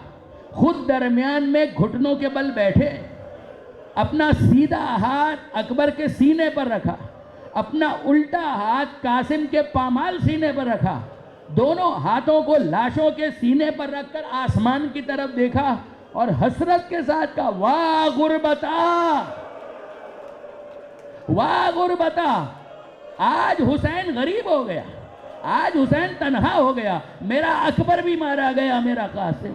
خود درمیان میں گھٹنوں کے بل بیٹھے، اپنا سیدھا ہاتھ اکبر کے سینے پر رکھا، اپنا الٹا ہاتھ قاسم کے پامال سینے پر رکھا، دونوں ہاتھوں کو لاشوں کے سینے پر رکھ کر آسمان کی طرف دیکھا اور حسرت کے ساتھ کہا واہ غربتا، واہ غربتا، آج حسین غریب ہو گیا، آج حسین تنہا ہو گیا، میرا اکبر بھی مارا گیا، میرا قاسم.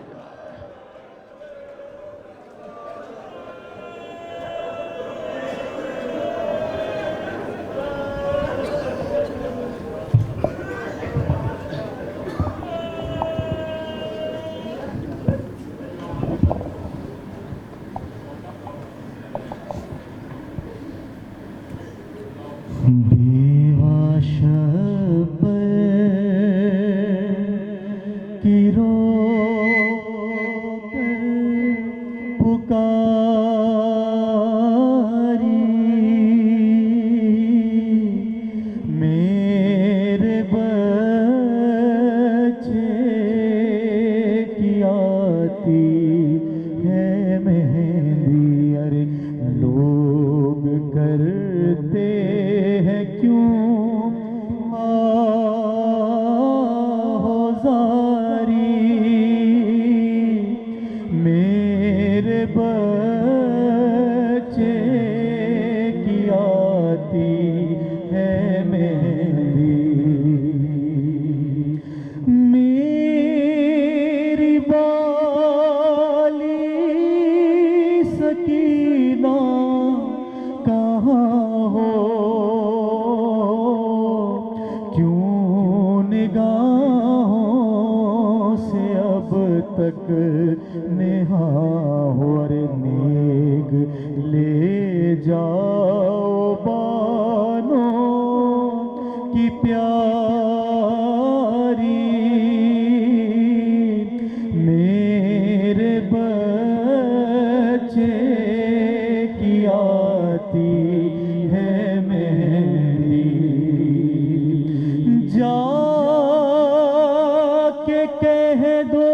کہہ دو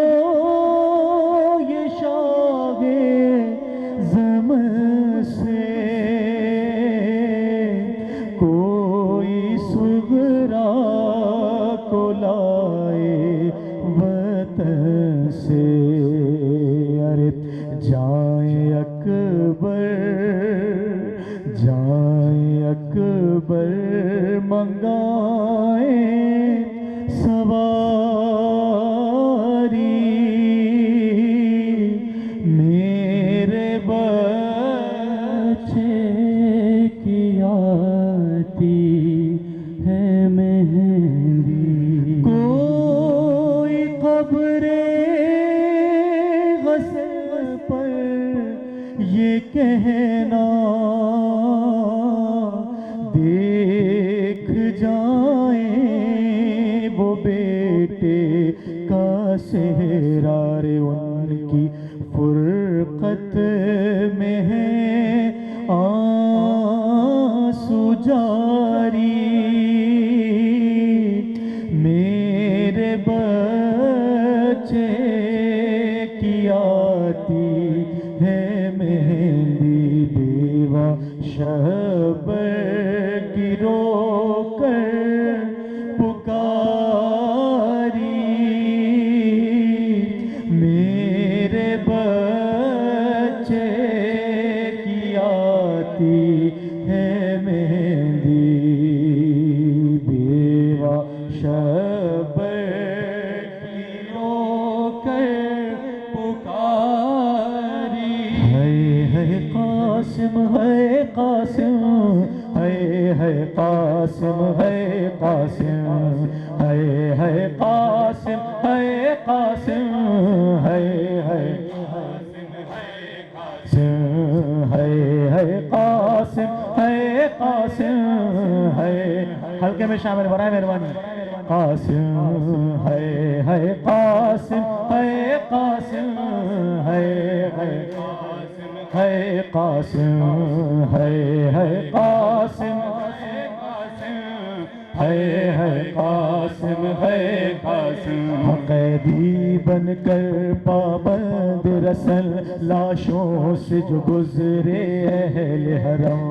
یہ شاہ وطن سے، ارے جائیں اکبر جائیں اکبر منگائیں سواری، میرے بچے کی آتی ہے مہندی، کوئی قبر غسل پر یہ کہنا دیکھ جائیں وہ بیٹے کا صحرا، رے ان کی فرقت میں ہے آنسو جاری، میرے بچے کی آتی ہے مہندی، بیوہ شہبر کی رو کر پکاری، میرے بچے کی آتی ہے مہندی، بیوہ شہبر کی رو کر پکاری، ہے قاسم ہے قاسم ہے قاسم ہے قاسم ہے قاسم ہے قاسم ہے قاسم ہے قاسم ہے، ہلکے میں شامل برائے مہربانی، قاسم ہے قاسم ہے قاسم ہے قاسم ہے قاسم ہے قاسم ہے قاسم، قیدی بن کر پابند رسل لاشوں سے جو گزرے اہل حرم،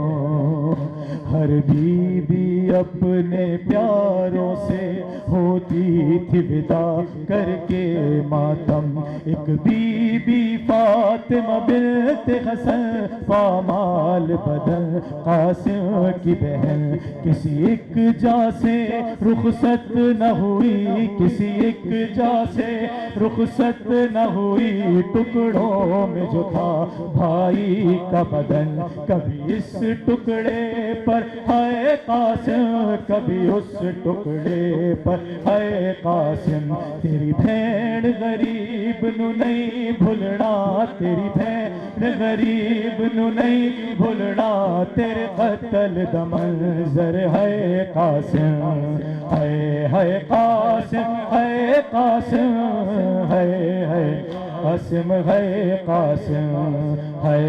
ہر بی بی اپنے پیاروں سے ہوتی تھی ودا کر کے ماتم، ایک بی بی فاطمہ بنت حسن پامال بدن قاسم کی بہن، کسی ایک جا سے رخصت نہ ہوئی، کسی ایک جا سے رخصت نہ ہوئی، ٹکڑوں میں جو تھا بھائی کا بدن، کبھی اس ٹکڑے پر ہے قاسم کبھی اس ٹکڑے پر ہے قاسم، تیری بھیڑ غریب نو نہیں بھولنا، تیری بھیڑ غریب نو نہیں بھولنا، تیرے قتل دا منظر ہے قاسم ہے قاسم ہے قاسم ہے قاسم ہے قاسم ہے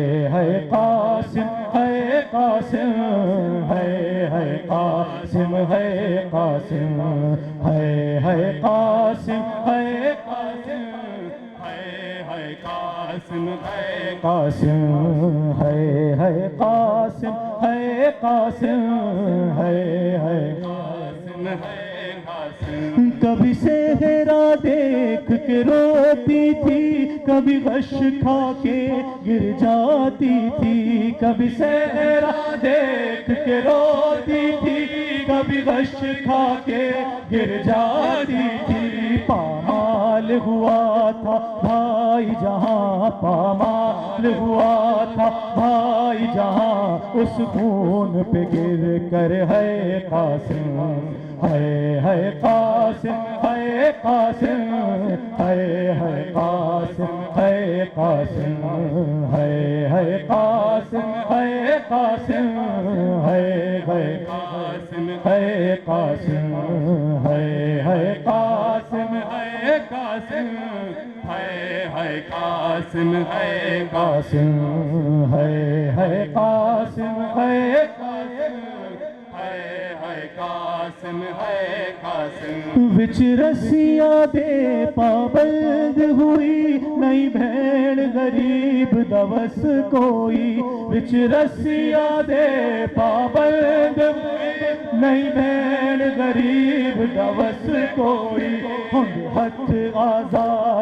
قاسم ہے قاسم ہے قاسم ہے قاسم ہے قاسم ہے قاسم ہے قاسم ہے قاسم ہے قاسم ہے قاسم ہے قاسم ہے، کبھی صحرا دیکھ کے روتی تھی، کبھی غش کھا کے گر جاتی تھی، کبھی صحرا دیکھ کے روتی تھی، کبھی غش کھا کے گر جاتی تھی، پامال ہوا تھا بھائی جہاں، پامال ہوا تھا بھائی جہاں، اس خون پہ گر کر ہے قاسم ہے قاسم ہے قاسم ہے قاسم ہے قاسم ہے قاسم ہے قاسم ہے قاسم ہے قاسم ہے قاسم ہے قاسم ہے قاسم ہے قاسم ہے قاسم ہے قاسم ہے قاسم، وچ رسیاں بے پابند ہوئی، نئی بھیڑ غریب دوس کوئی، وچ رسیاں بے پابند ہوئی، نئی بھیڑ غریب دوس کوئی، ہم ہاتھ آزاد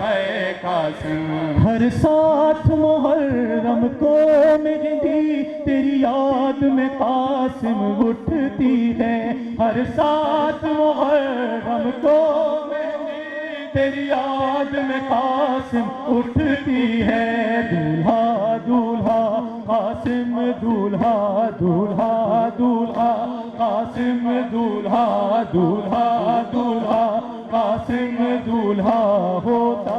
ہے قاسم ہر ساتھ محرم کو مہندی تیری یاد میں قاسم اٹھتی ہے ہر ساتھ محرم کو مہندی تیری یاد میں قاسم اٹھتی ہے دولہا دولہا قاسم دولہا دولہا دولہا قاسم دولہا دولہا دولہا قاسم دولہا ہوتا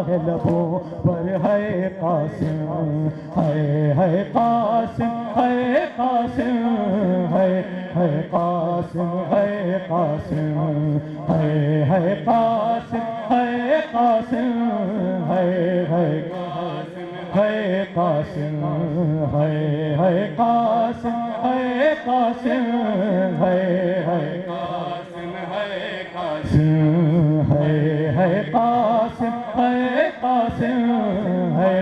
ہے لبوں پر ہے قاسم ہے قاسم ہے قاسم ہے قاسم ہے قاسم ہے قاسم ہے قاسم ہے قاسم ہے قاسم ہے قاسم ہے قاسم ہے قاسم ہے قاسم ہے قاسم ہے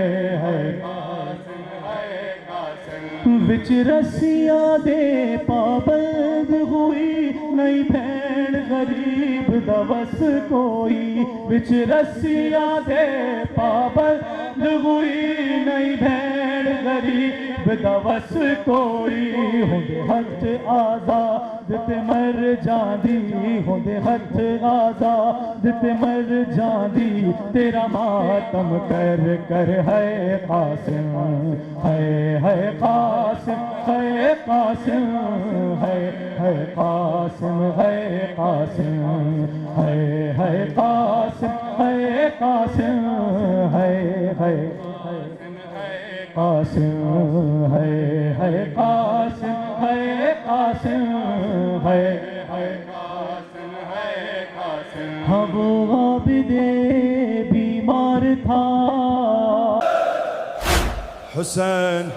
وچ رسیاں دے پابند ہوئی نئی بھیڑ غریب دوس کوئی وچ رسیاں دے پابند ہوئی نئی بھیڑ غریب دوس کوئی ہوندے ہتھ آزاد تے مر جاندی ہوندے ہتھ آزاد تے مر جاندی تیرا ماتم کر کر ہے قاسم ہے قاسم ہے قاسم ہے قاسم ہے قاسم ہے قاسم ہے قاسم ہے قاسم ہے قاسم ہے قاسم ہے ہاں وہ عابد بیمار تھا حسین